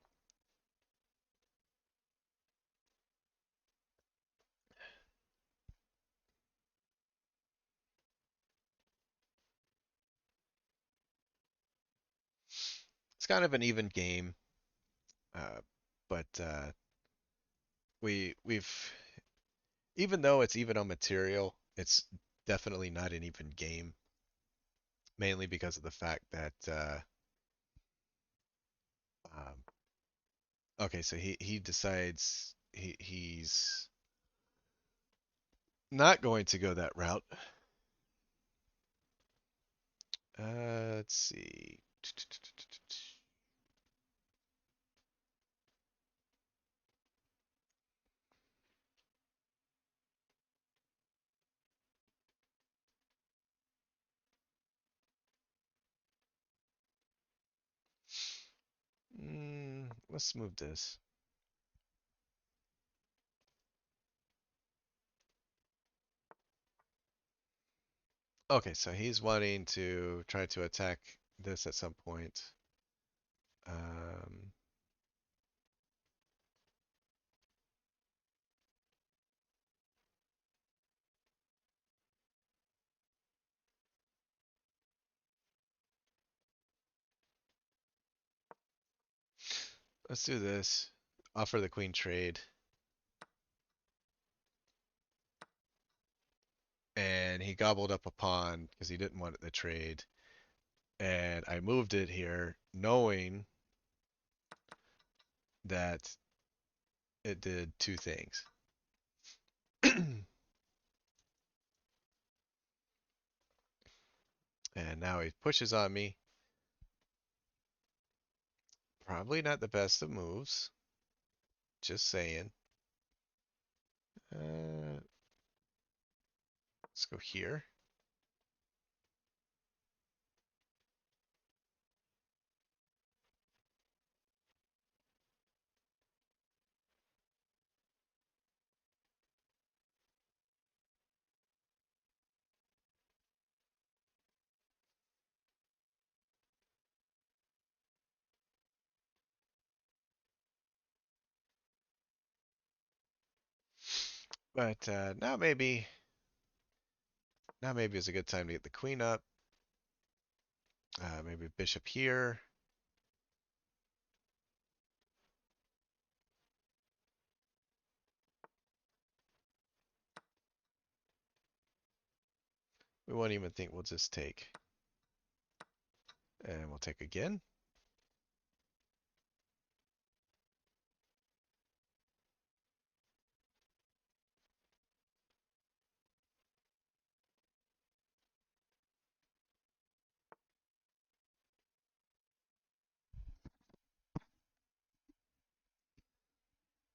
It's kind of an even game, uh, but we've even though it's even on material, it's definitely not an even game, mainly because of the fact that um, okay, so he decides he's not going to go that route. Let's see. Let's move this. Okay, so he's wanting to try to attack this at some point. Um, let's do this. Offer the queen trade. And he gobbled up a pawn because he didn't want the trade. And I moved it here knowing that it did two things. And now he pushes on me. Probably not the best of moves. Just saying. Let's go here. But now maybe is a good time to get the queen up. Maybe bishop here. We won't even think, we'll just take. And we'll take again.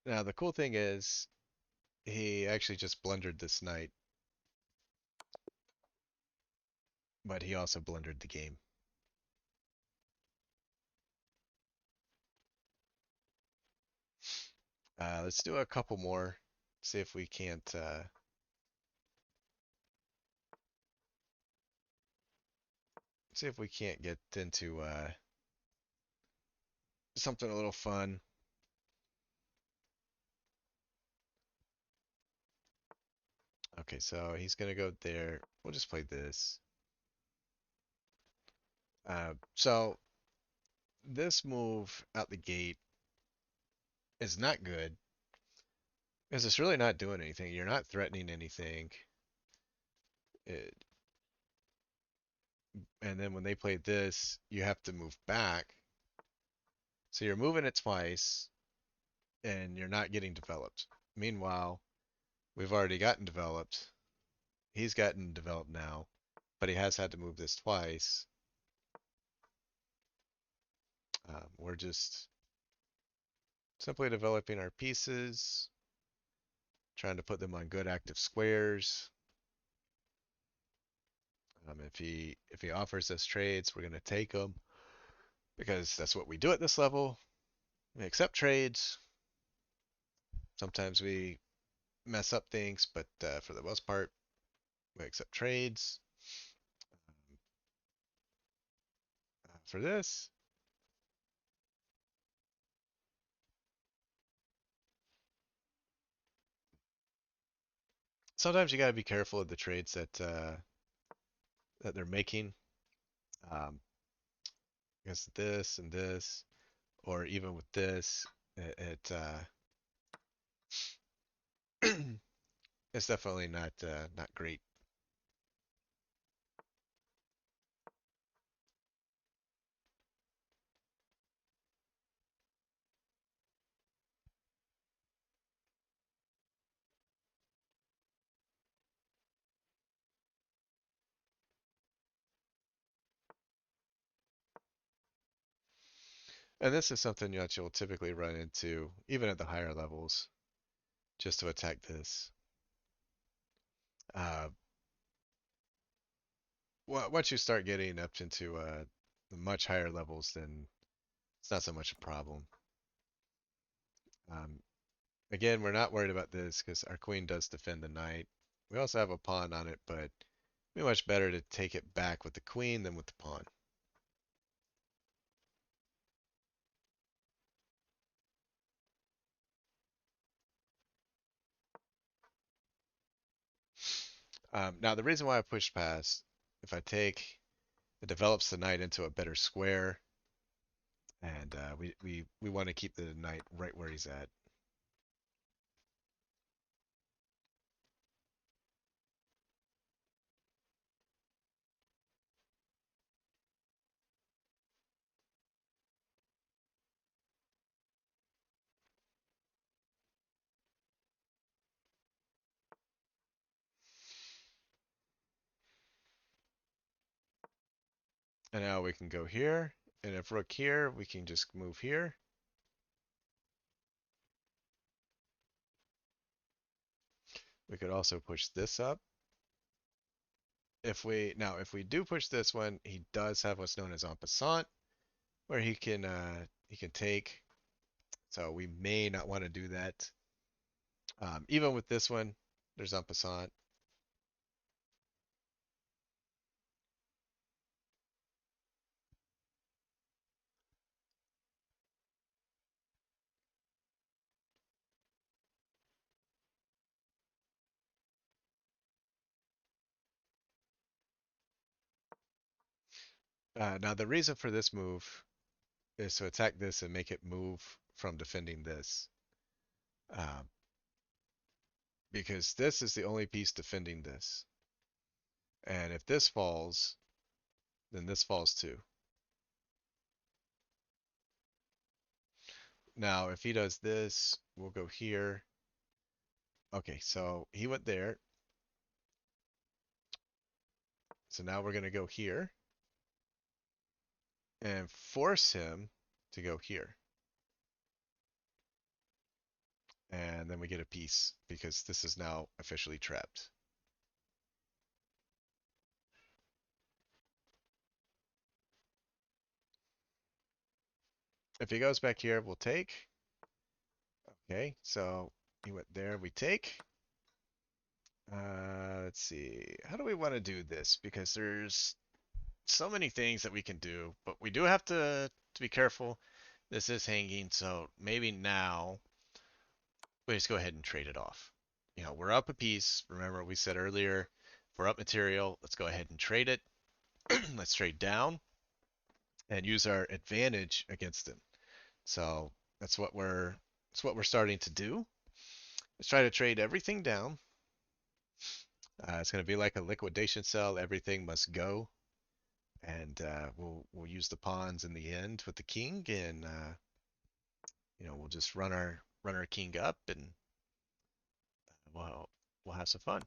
Now the cool thing is he actually just blundered this knight, but he also blundered the game. Let's do a couple more. See if we can't see if we can't get into something a little fun. Okay, so he's gonna go there. We'll just play this. So this move out the gate is not good because it's really not doing anything. You're not threatening anything. It, and then when they play this, you have to move back. So you're moving it twice, and you're not getting developed. Meanwhile, we've already gotten developed. He's gotten developed now, but he has had to move this twice. We're just simply developing our pieces, trying to put them on good active squares. If he offers us trades, we're going to take them because that's what we do at this level. We accept trades. Sometimes we mess up things, but for the most part, we accept trades. For this, sometimes you got to be careful of the trades that they're making. Um, because this and this, or even with this, it's definitely not great. And this is something that you'll typically run into even at the higher levels, just to attack this. Uh, once you start getting up into much higher levels, then it's not so much a problem. Um, Again, we're not worried about this because our queen does defend the knight. We also have a pawn on it, but it'd be much better to take it back with the queen than with the pawn. Now, the reason why I pushed past, if I take, it develops the knight into a better square, and we want to keep the knight right where he's at. And now we can go here, and if rook here, we can just move here. We could also push this up. If we do push this one, he does have what's known as en passant, where he can take. So we may not want to do that. Even with this one, there's en passant. Now the reason for this move is to attack this and make it move from defending this. Um, because this is the only piece defending this. And if this falls, then this falls too. Now, if he does this, we'll go here. Okay, so he went there. So now we're going to go here and force him to go here. And then we get a piece because this is now officially trapped. If he goes back here, we'll take. Okay, so he went there, we take. Let's see. How do we want to do this? Because there's so many things that we can do, but we do have to be careful. This is hanging, so maybe now we just go ahead and trade it off. We're up a piece. Remember we said earlier, if we're up material, let's go ahead and trade it. Let's trade down and use our advantage against him. So that's what we're starting to do. Let's try to trade everything down. It's going to be like a liquidation sell. Everything must go, and we'll use the pawns in the end with the king, and we'll just run our king up, and we'll have some fun.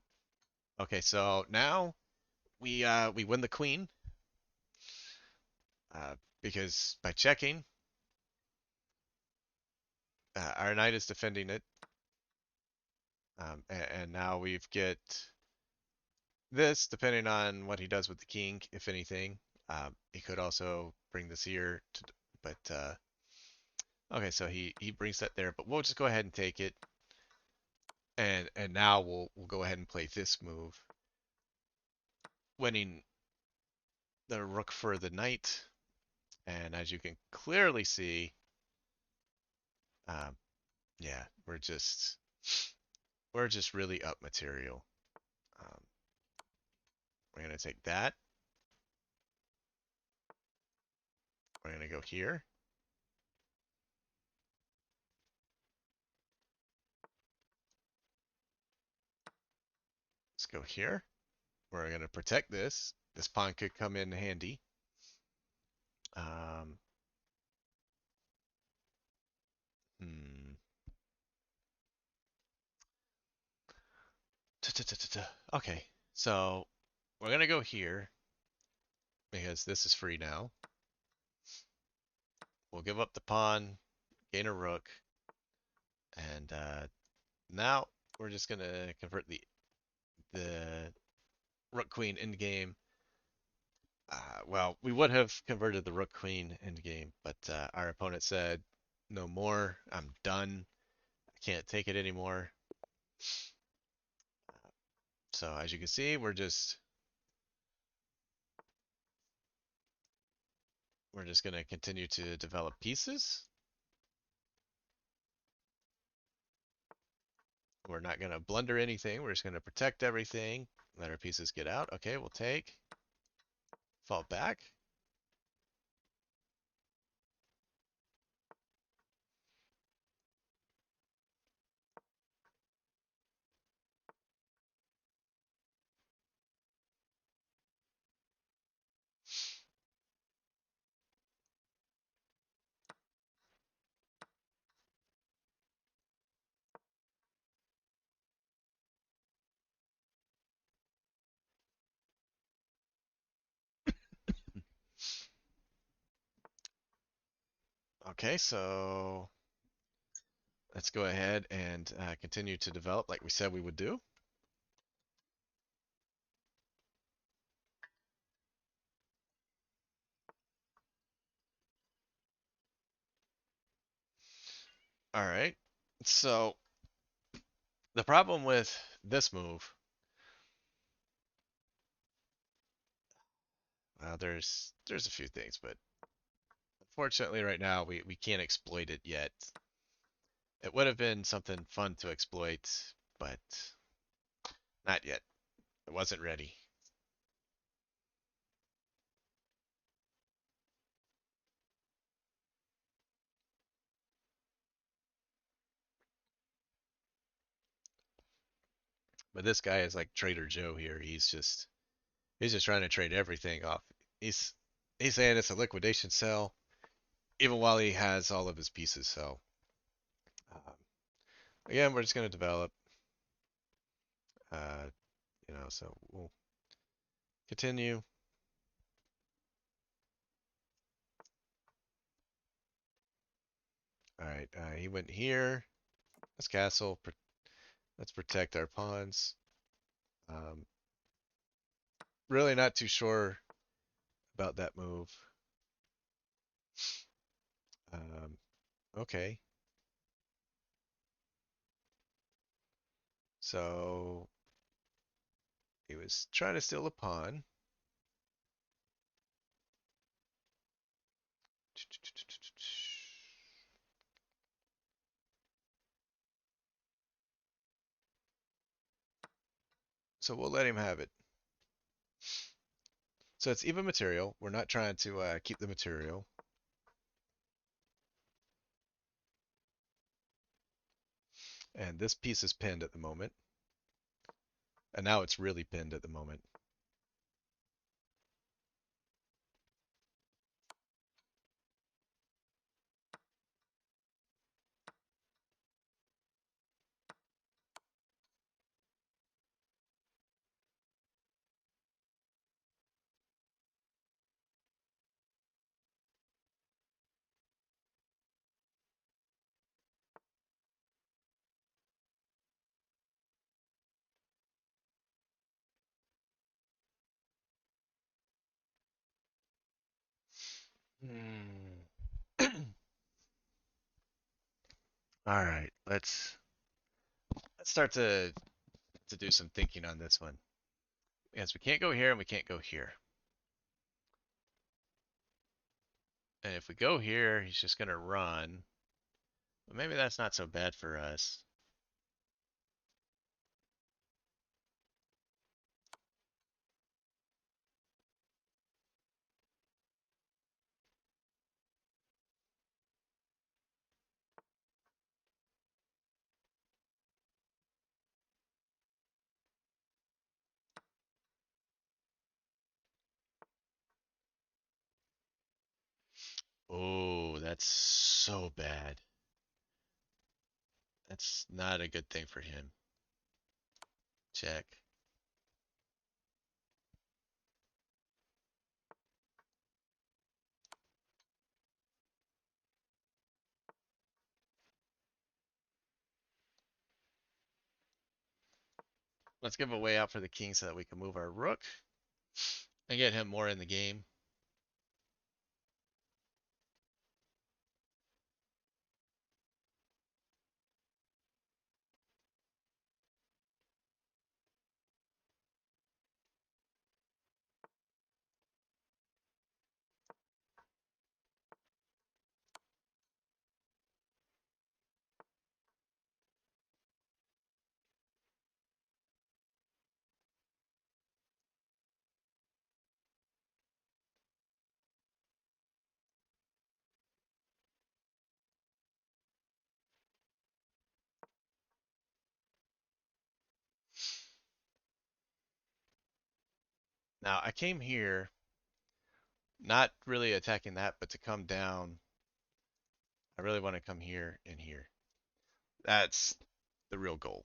Okay, so now we win the queen because by checking, our knight is defending it. And now we've get this, depending on what he does with the king, if anything. He could also bring this here, but okay, so he brings that there, but we'll just go ahead and take it, and now we'll go ahead and play this move, winning the rook for the knight, and as you can clearly see, um, yeah, we're just really up material. Um, we're gonna take that. We're gonna go here. Let's go here. We're going to protect this. This pawn could come in handy. Um, hmm. Okay, so we're going to go here because this is free now. We'll give up the pawn, gain a rook, and now we're just going to convert the rook queen end game. Well, we would have converted the rook queen end game, but our opponent said, no more. I'm done. I can't take it anymore. So as you can see, we're just going to continue to develop pieces. We're not going to blunder anything. We're just going to protect everything. Let our pieces get out. Okay, we'll take. Fall back. Okay, so let's go ahead and continue to develop like we said we would do. All right. So the problem with this move, well, there's a few things, but unfortunately right now we can't exploit it yet. It would have been something fun to exploit, but not yet. It wasn't ready. But this guy is like Trader Joe here. He's just trying to trade everything off. He's he's saying it's a liquidation sell, even while he has all of his pieces. So again, we're just going to develop. Uh, so we'll continue. All right, he went here. Let's castle. Let's protect our pawns. Um, really not too sure about that move. Um, okay. So he was trying to steal a pawn. So we'll let him have it. So it's even material. We're not trying to keep the material. And this piece is pinned at the moment. And now it's really pinned at the moment. Hmm. All right, let's start to do some thinking on this one. Yes, we can't go here and we can't go here. And if we go here, he's just gonna run. But maybe that's not so bad for us. Oh, that's so bad. That's not a good thing for him. Check. Let's give a way out for the king so that we can move our rook and get him more in the game. Now, I came here not really attacking that, but to come down. I really want to come here and here. That's the real goal.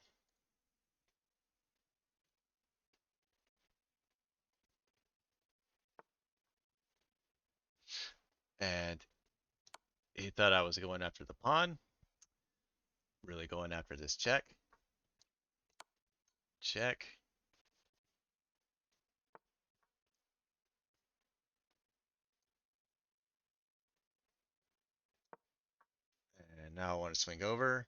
And he thought I was going after the pawn. Really going after this check. Check. And now I want to swing over.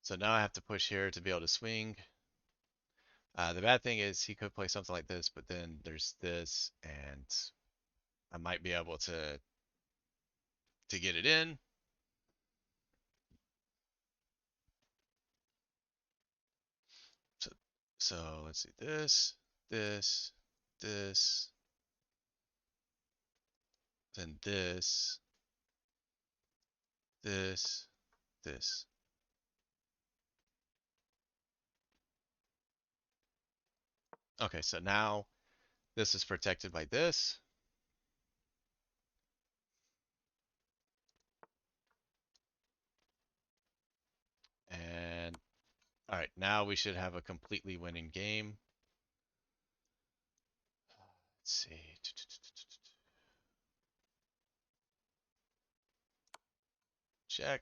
So now I have to push here to be able to swing. The bad thing is he could play something like this, but then there's this, and I might be able to get it in. So, so let's see this, this, then this, this. Okay, so now this is protected by this. And all right, now we should have a completely winning game. Let's see. Check.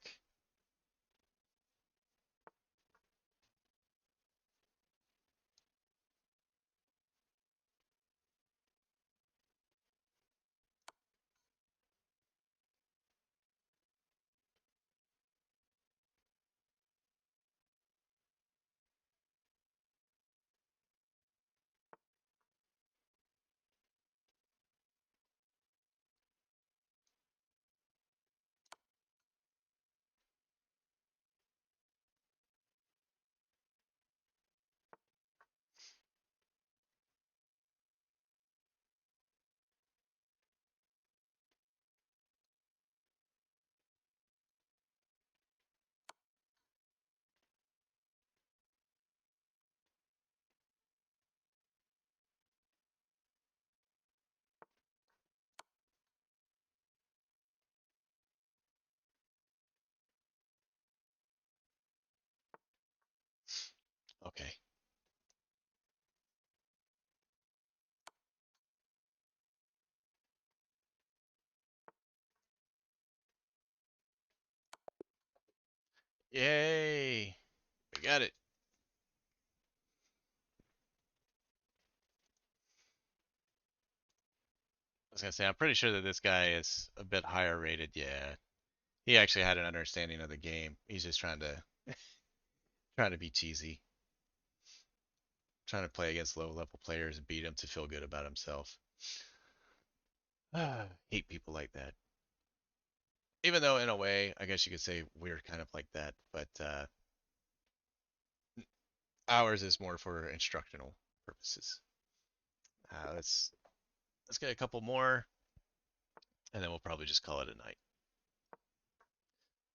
Okay. Yay! We got it. I was gonna say, I'm pretty sure that this guy is a bit higher rated. Yeah, he actually had an understanding of the game. He's just trying to be cheesy, trying to play against low level players and beat him to feel good about himself. Hate people like that. Even though in a way, I guess you could say we're kind of like that, but ours is more for instructional purposes. Let's get a couple more, and then we'll probably just call it a night.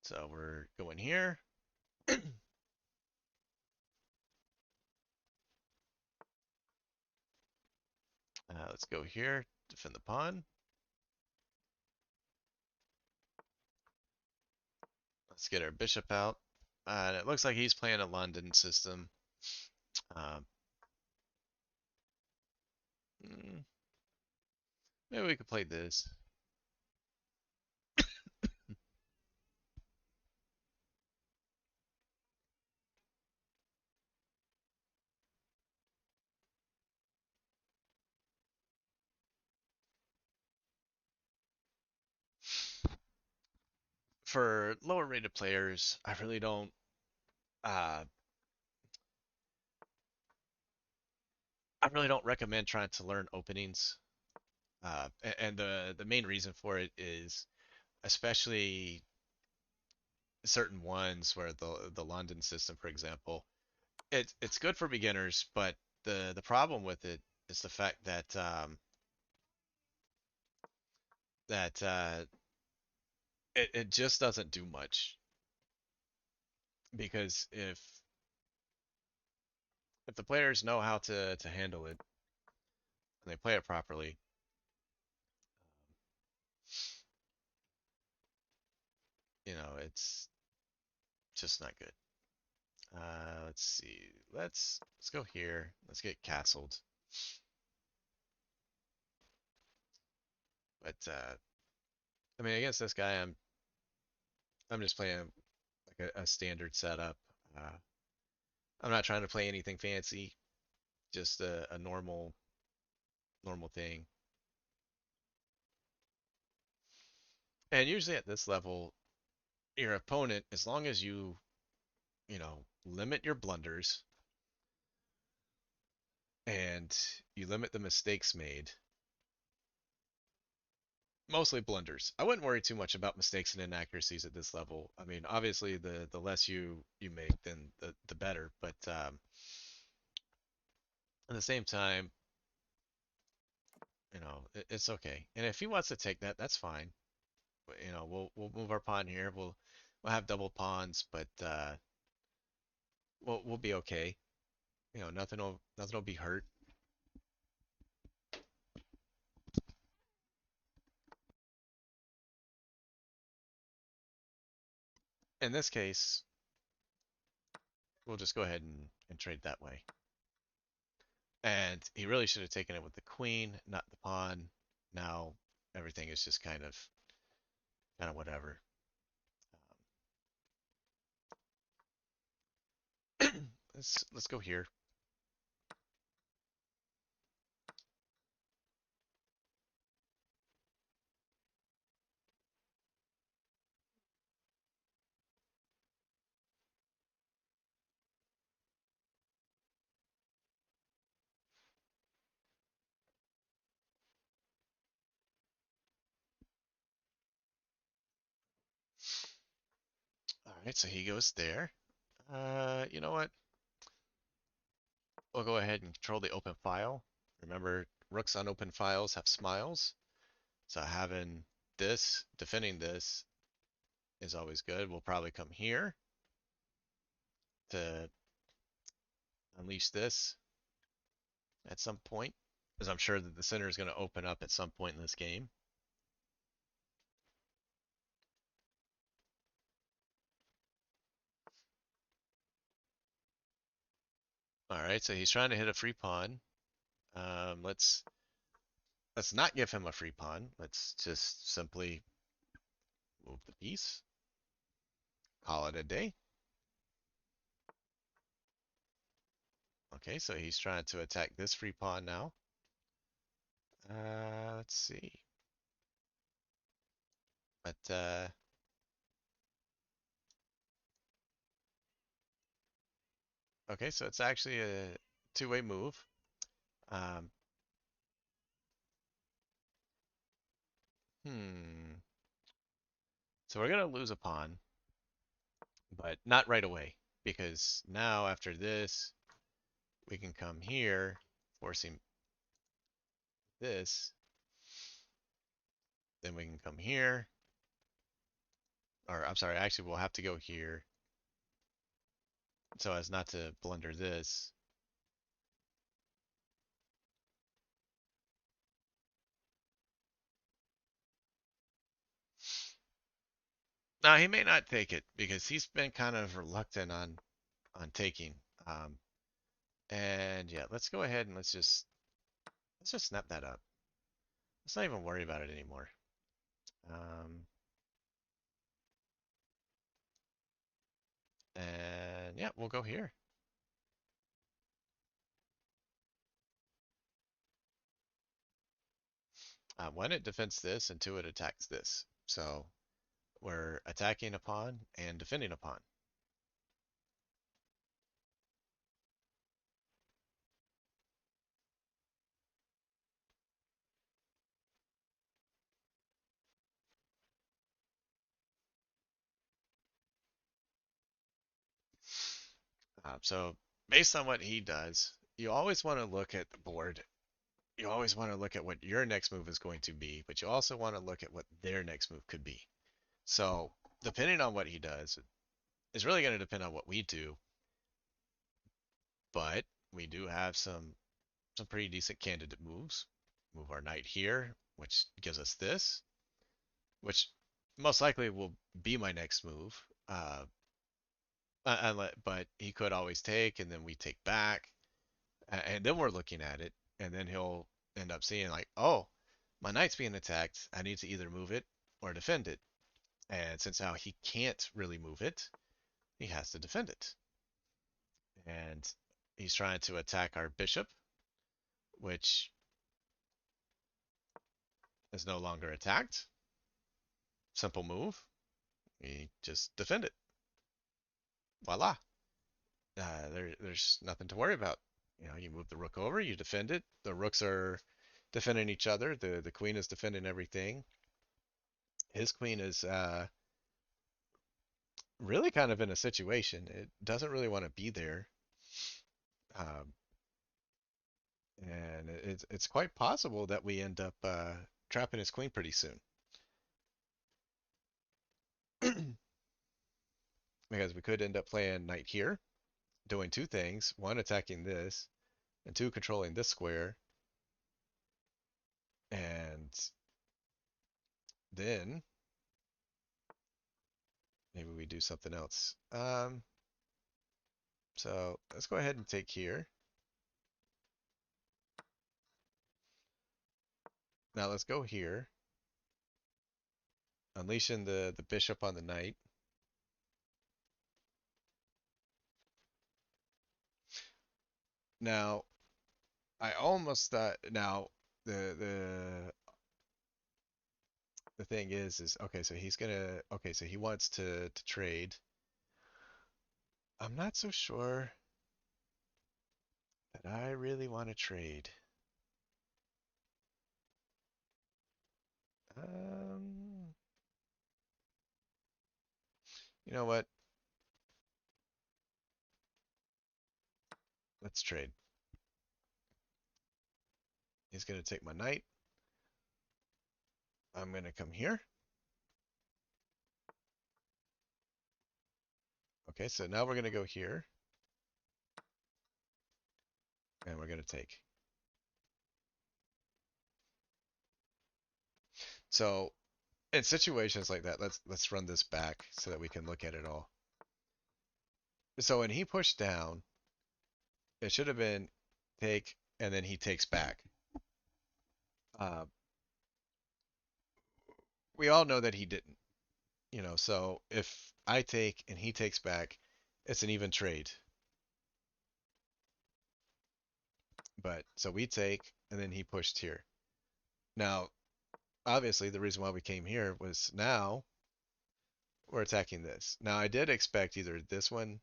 So we're going here. Let's go here, defend the pawn. Let's get our bishop out. And it looks like he's playing a London system. Um, mm, Maybe we could play this. For lower rated players, uh, I really don't recommend trying to learn openings. And the main reason for it is especially certain ones where the London system, for example, it's good for beginners, but the problem with it is the fact that that it just doesn't do much because if the players know how to handle it and they play it properly, it's just not good. Let's see. Let's go here. Let's get castled. But I mean, against this guy, I'm just playing like a standard setup. Uh, I'm not trying to play anything fancy. Just a normal thing. And usually at this level, your opponent, as long as you limit your blunders and you limit the mistakes made, mostly blunders. I wouldn't worry too much about mistakes and inaccuracies at this level. I mean, obviously the less you make, then the better. But at the same time, it's okay. And if he wants to take that, that's fine. We'll move our pawn here. We'll have double pawns, but we'll be okay. Nothing will be hurt. In this case, we'll just go ahead and trade that way. And he really should have taken it with the queen, not the pawn. Now everything is just kind of whatever. Let's go here. All right, so he goes there. You know what? We'll go ahead and control the open file. Remember, rooks on open files have smiles. So having defending this is always good. We'll probably come here to unleash this at some point, as I'm sure that the center is going to open up at some point in this game. All right, so he's trying to hit a free pawn. Let's not give him a free pawn. Let's just simply move the piece, call it a day. Okay, so he's trying to attack this free pawn now. Let's see. But okay, so it's actually a two-way move. Um, hmm. So we're gonna lose a pawn, but not right away because now after this we can come here, forcing this. Then we can come here, or I'm sorry, actually we'll have to go here so as not to blunder this. Now he may not take it because he's been kind of reluctant on taking. Um, and yeah, let's go ahead and let's just snap that up. Let's not even worry about it anymore. Um, and yeah, we'll go here. One, it defends this, and two, it attacks this. So we're attacking a pawn and defending a pawn. So based on what he does, you always want to look at the board. You always want to look at what your next move is going to be, but you also want to look at what their next move could be. So depending on what he does, is really going to depend on what we do. But we do have some pretty decent candidate moves. Move our knight here, which gives us this, which most likely will be my next move. But he could always take, and then we take back, and then we're looking at it, and then he'll end up seeing like, oh, my knight's being attacked. I need to either move it or defend it. And since now he can't really move it, he has to defend it. And he's trying to attack our bishop, which is no longer attacked. Simple move. We just defend it. Voila. There's nothing to worry about. You know, you move the rook over, you defend it. The rooks are defending each other. The queen is defending everything. His queen is really kind of in a situation. It doesn't really want to be there. Um, and it's quite possible that we end up trapping his queen pretty soon. Because we could end up playing knight here, doing two things. One, attacking this, and two, controlling this square. And then maybe we do something else. So let's go ahead and take here. Now let's go here, unleashing the bishop on the knight. Now I almost thought. Now the the thing is okay. So he's gonna. Okay, so he wants to trade. I'm not so sure that I really want to trade. Um, you know what? Let's trade. He's gonna take my knight. I'm gonna come here. Okay, so now we're gonna go here, and we're gonna take. So in situations like that, let's run this back so that we can look at it all. So when he pushed down, it should have been take, and then he takes back. Uh, we all know that he didn't, you know. So if I take and he takes back, it's an even trade. But so we take, and then he pushed here. Now, obviously, the reason why we came here was now we're attacking this. Now, I did expect either this one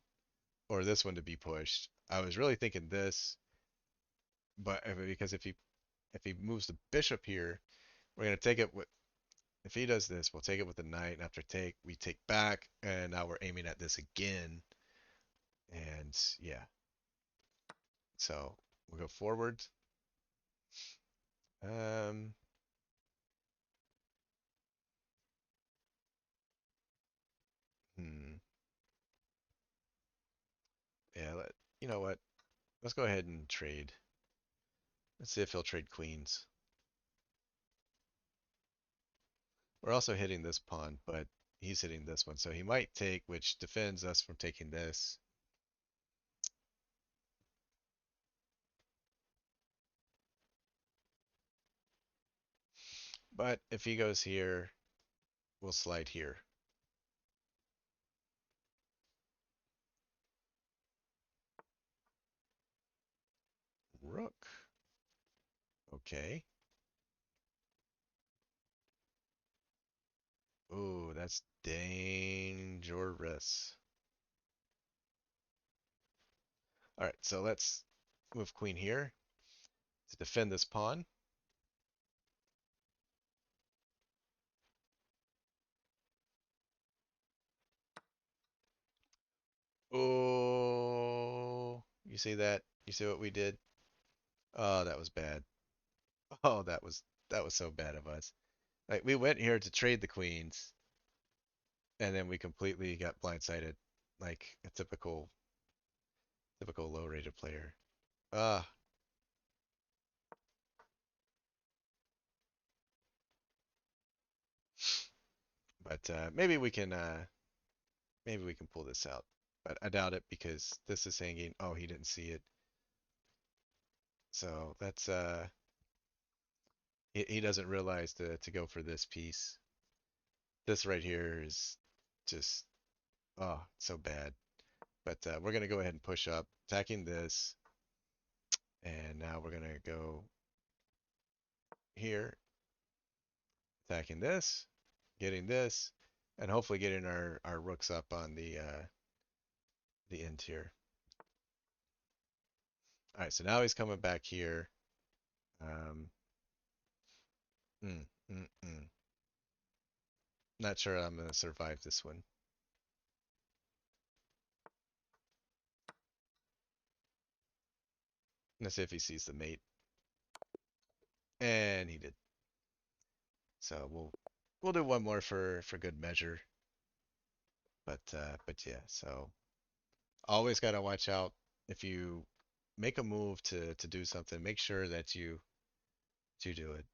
or this one to be pushed. I was really thinking this, but because if he moves the bishop here, we're gonna take it with. If he does this, we'll take it with the knight, and after take, we take back, and now we're aiming at this again. And yeah, so we'll go forward. Um, hmm, yeah, you know what? Let's go ahead and trade. Let's see if he'll trade queens. We're also hitting this pawn, but he's hitting this one, so he might take, which defends us from taking this. But if he goes here, we'll slide here. Rook. Okay. Ooh, that's dangerous. All right, so let's move queen here to defend this pawn. Oh, you see that? You see what we did? Oh, that was bad. Oh, that was so bad of us. Like we went here to trade the queens, and then we completely got blindsided, like a typical low-rated player. Ah, but maybe we can pull this out. But I doubt it because this is hanging. Oh, he didn't see it. So that's he doesn't realize to go for this piece. This right here is just oh, so bad. But we're gonna go ahead and push up, attacking this, and now we're gonna go here, attacking this, getting this, and hopefully getting our rooks up on the end here. All right, so now he's coming back here. Um, mm, mm, mm. Not sure I'm gonna survive this one. Let's see if he sees the mate, and he did. So we'll do one more for good measure. But yeah, so always gotta watch out if you make a move to do something. Make sure that you do it,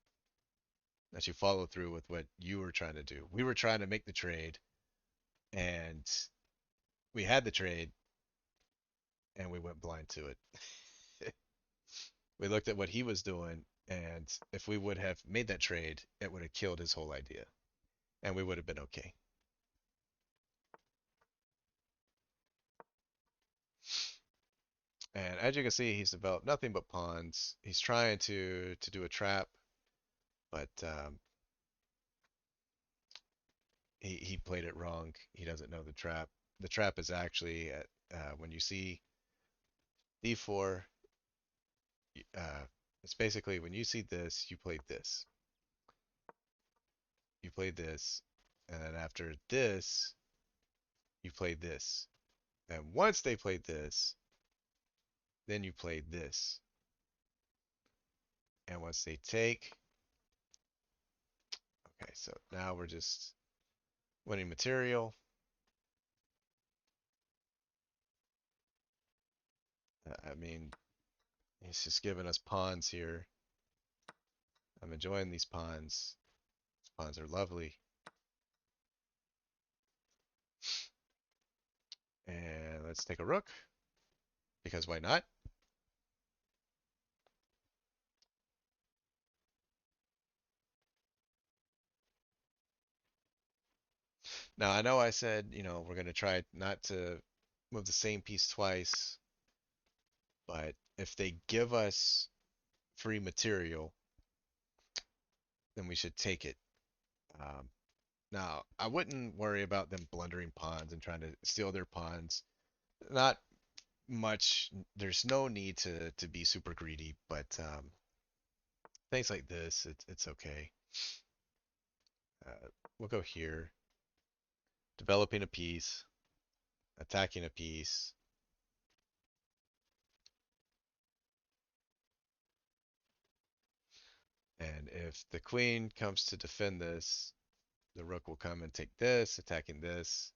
that you follow through with what you were trying to do. We were trying to make the trade, and we had the trade, and we went blind to it. We looked at what he was doing, and if we would have made that trade, it would have killed his whole idea, and we would have been okay. And as you can see, he's developed nothing but pawns. He's trying to do a trap, but he played it wrong. He doesn't know the trap. The trap is actually at when you see d4. Uh, it's basically when you see this, you played this. You played this, and then after this, you played this. And once they played this, then you played this. And once they take, okay, so now we're just winning material. I mean, he's just giving us pawns here. I'm enjoying these pawns. These pawns are lovely. And let's take a rook, because why not? Now, I know I said, we're going to try not to move the same piece twice, but if they give us free material, then we should take it. Um, Now, I wouldn't worry about them blundering pawns and trying to steal their pawns. Not much. There's no need to be super greedy, but things like this, it's okay. We'll go here, developing a piece, attacking a piece, and if the queen comes to defend this, the rook will come and take this, attacking this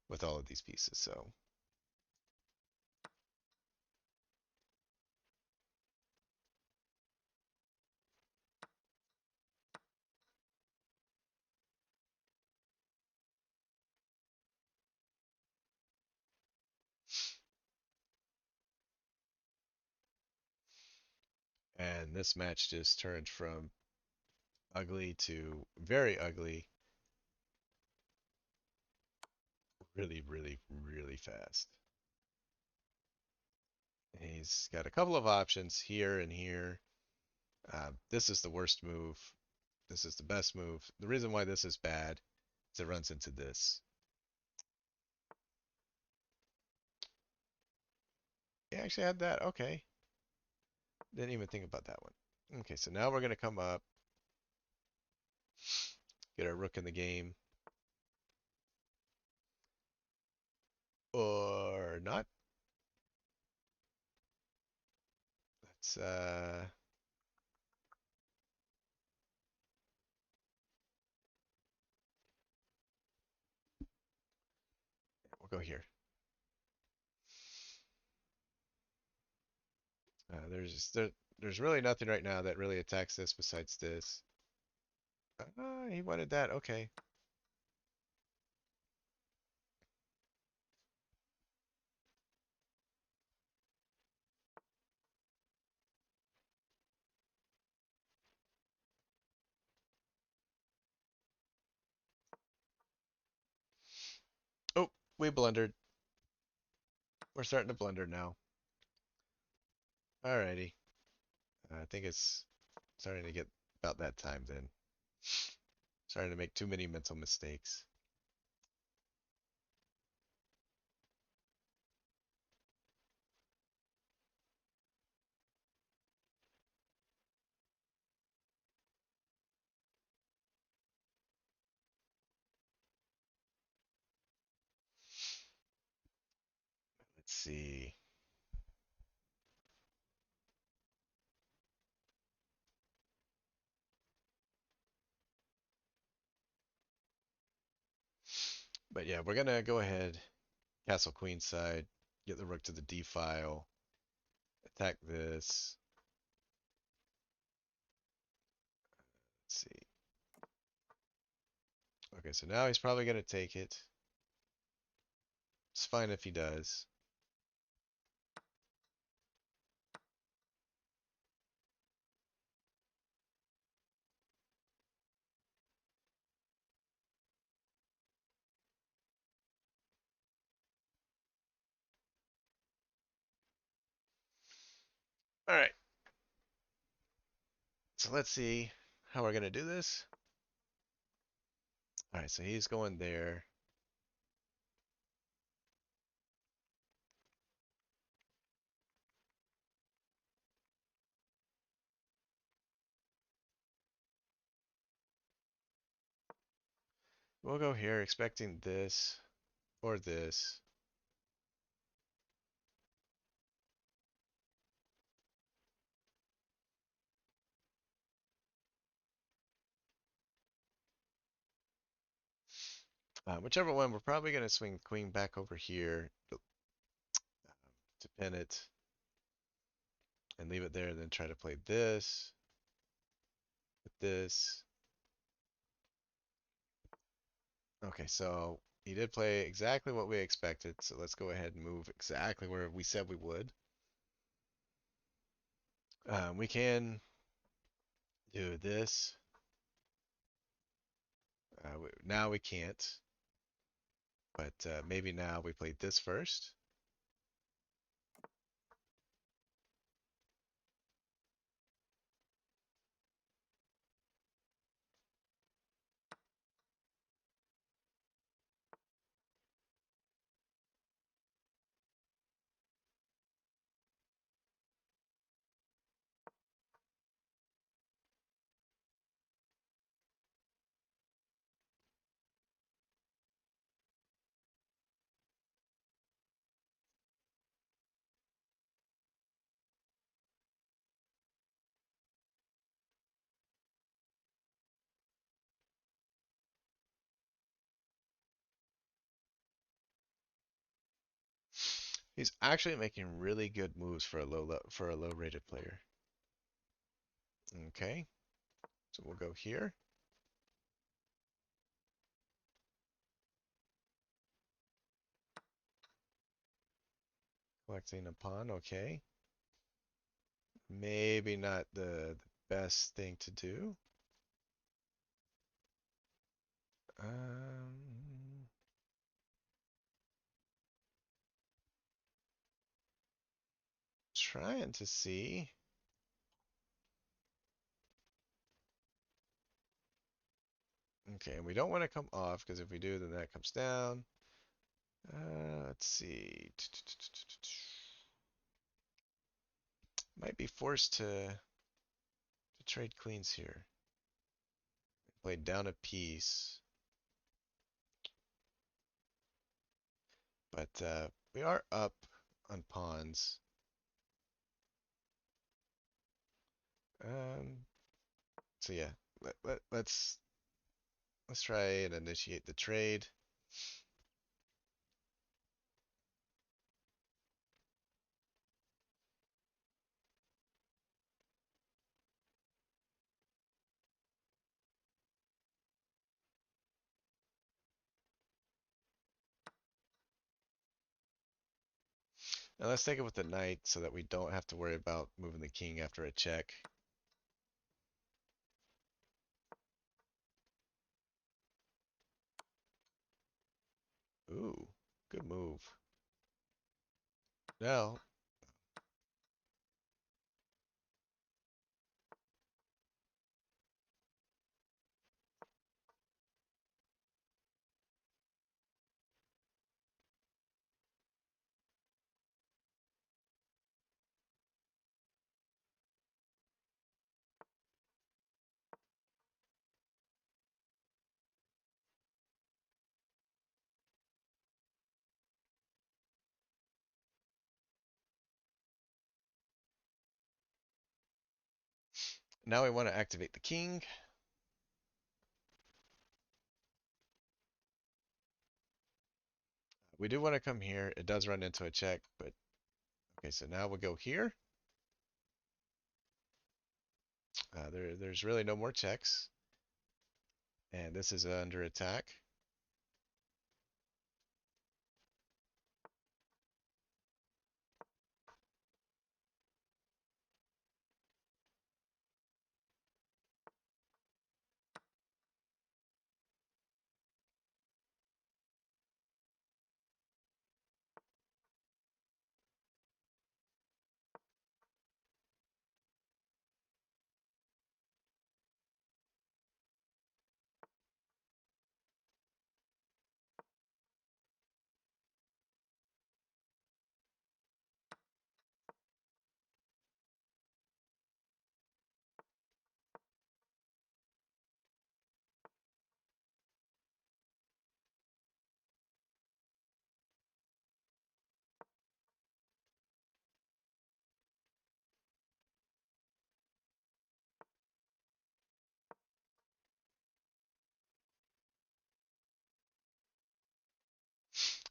with all of these pieces. So, and this match just turned from ugly to very ugly really, really, really fast. He's got a couple of options here and here. This is the worst move. This is the best move. The reason why this is bad is it runs into this. He actually had that. Okay. Didn't even think about that one. Okay, so now we're going to come up, get our rook in the game. Or not. Let's, we'll go here. There's really nothing right now that really attacks this besides this. He wanted that. Okay. Oh, we blundered. We're starting to blunder now. Alrighty. I think it's starting to get about that time then. Starting to make too many mental mistakes. Let's see. But yeah, we're gonna go ahead, castle queen side, get the rook to the d file, attack this. Let's see. Okay, so now he's probably gonna take it. It's fine if he does. All right. So let's see how we're gonna do this. All right, so he's going there. We'll go here expecting this or this. Whichever one, we're probably going to swing the queen back over here to pin it and leave it there, and then try to play this with this. Okay, so he did play exactly what we expected, so let's go ahead and move exactly where we said we would. We can do this. Now we can't, but maybe now we played this first. He's actually making really good moves for a low rated player. Okay, so we'll go here. Collecting a pawn, okay. Maybe not the best thing to do. Um, Trying to see. Okay, and we don't want to come off because if we do, then that comes down. Let's see. Might be forced to trade queens here. Play down a piece. But we are up on pawns. Um, so yeah, let's try and initiate the trade. Now let's take it with the knight so that we don't have to worry about moving the king after a check. Ooh, good move. Now, now we want to activate the king. We do want to come here. It does run into a check, but okay, so now we'll go here. There's really no more checks. And this is under attack.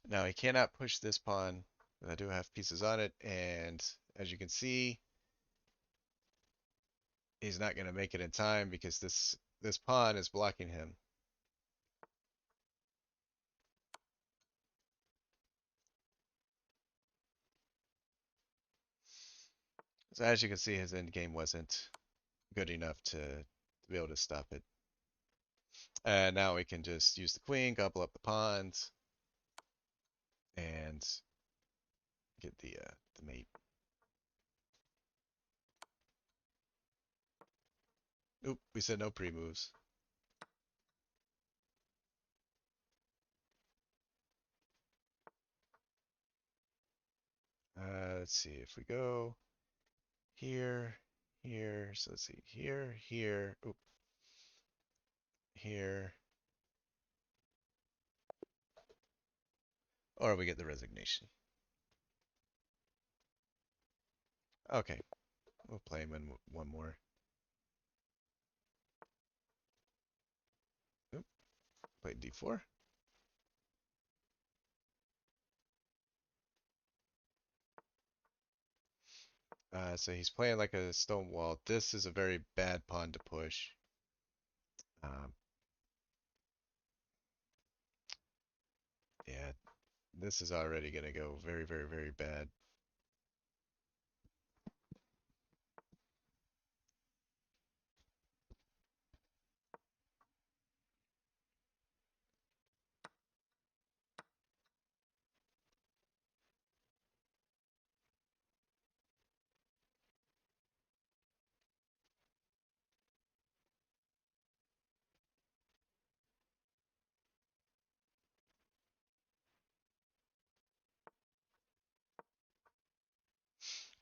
Now he cannot push this pawn, but I do have pieces on it, and as you can see, he's not going to make it in time because this pawn is blocking him. So as you can see, his end game wasn't good enough to be able to stop it. And now we can just use the queen, gobble up the pawns, and get the mate. Oop, we said no pre-moves. Let's see if we go here, here. So let's see here, here. Oop, here. Or we get the resignation. Okay, we'll play him in one more. Oop, play d4. So he's playing like a stone wall. This is a very bad pawn to push. Um, yeah, this is already gonna go very, very, very bad.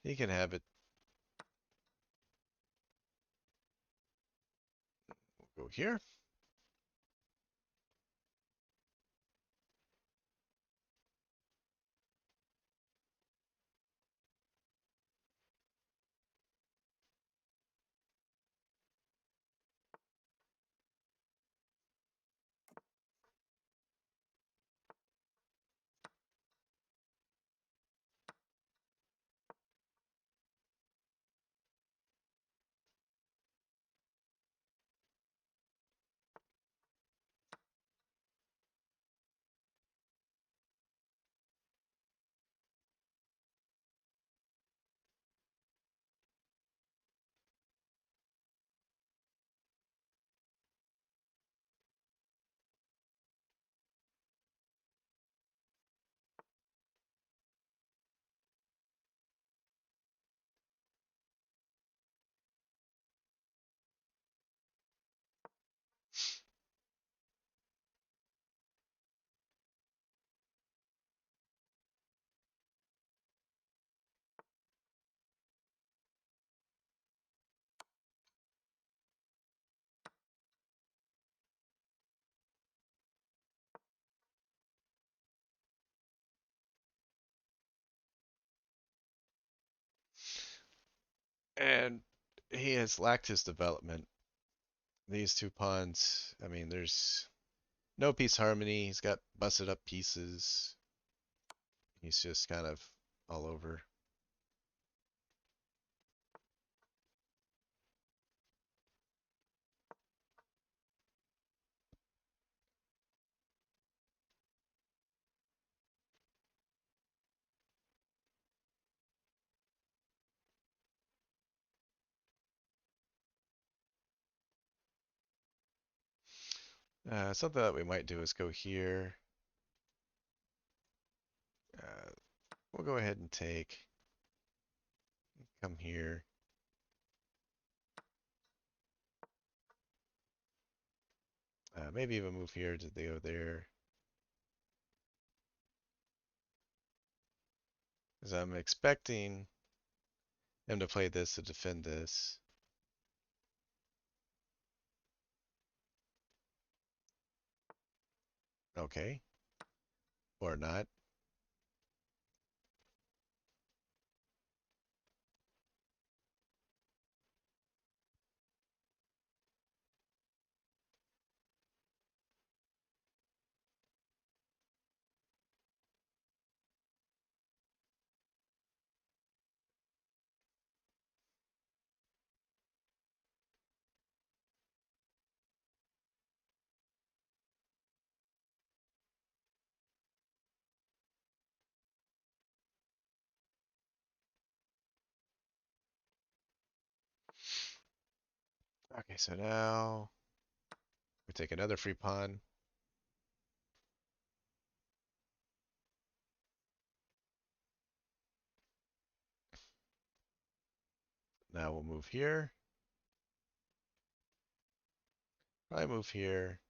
He can have it. We'll go here. And he has lacked his development. These two pawns, I mean, there's no piece harmony. He's got busted up pieces. He's just kind of all over. Something that we might do is go here. Uh, we'll go ahead and take, come here. Maybe even move here to go there. Because I'm expecting him to play this to defend this. Okay. Or not. Okay, so now we take another free pawn. Now we'll move here. Probably move here.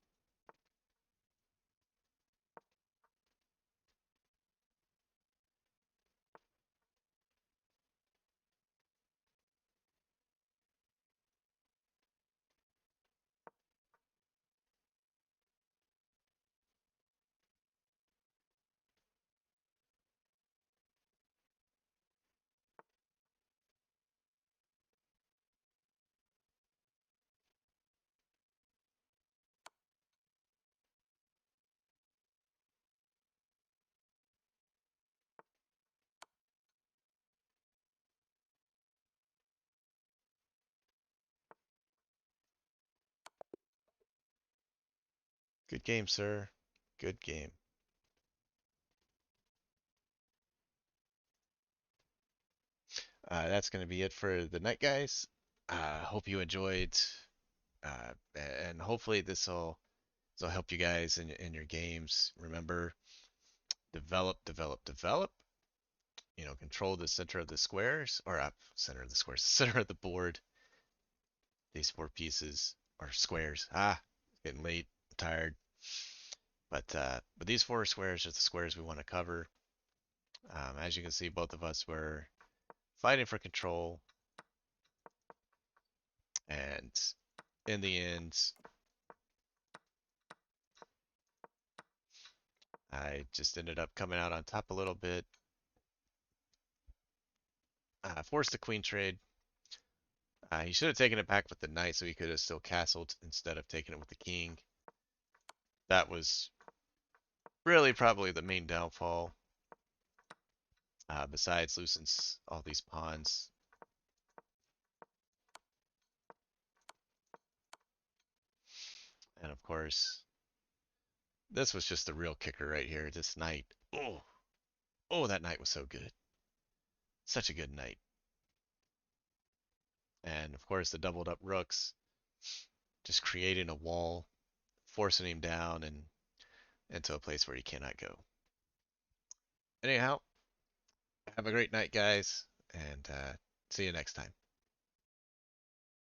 Good game, sir. Good game. That's going to be it for the night, guys. Hope you enjoyed, and hopefully this will help you guys in your games. Remember, develop, develop, develop. Control the center of the squares, or center of the squares, center of the board. These four pieces are squares. Getting late, I'm tired. But these four squares are the squares we want to cover. As you can see, both of us were fighting for control, and in the end, I just ended up coming out on top a little bit. Forced the queen trade. He should have taken it back with the knight, so he could have still castled instead of taking it with the king. That was really probably the main downfall. Besides loosens all these pawns. And of course, this was just the real kicker right here. This knight. Oh, that knight was so good. Such a good knight. And of course, the doubled up rooks just creating a wall, forcing him down and into a place where he cannot go. Anyhow, have a great night, guys, and see you next time.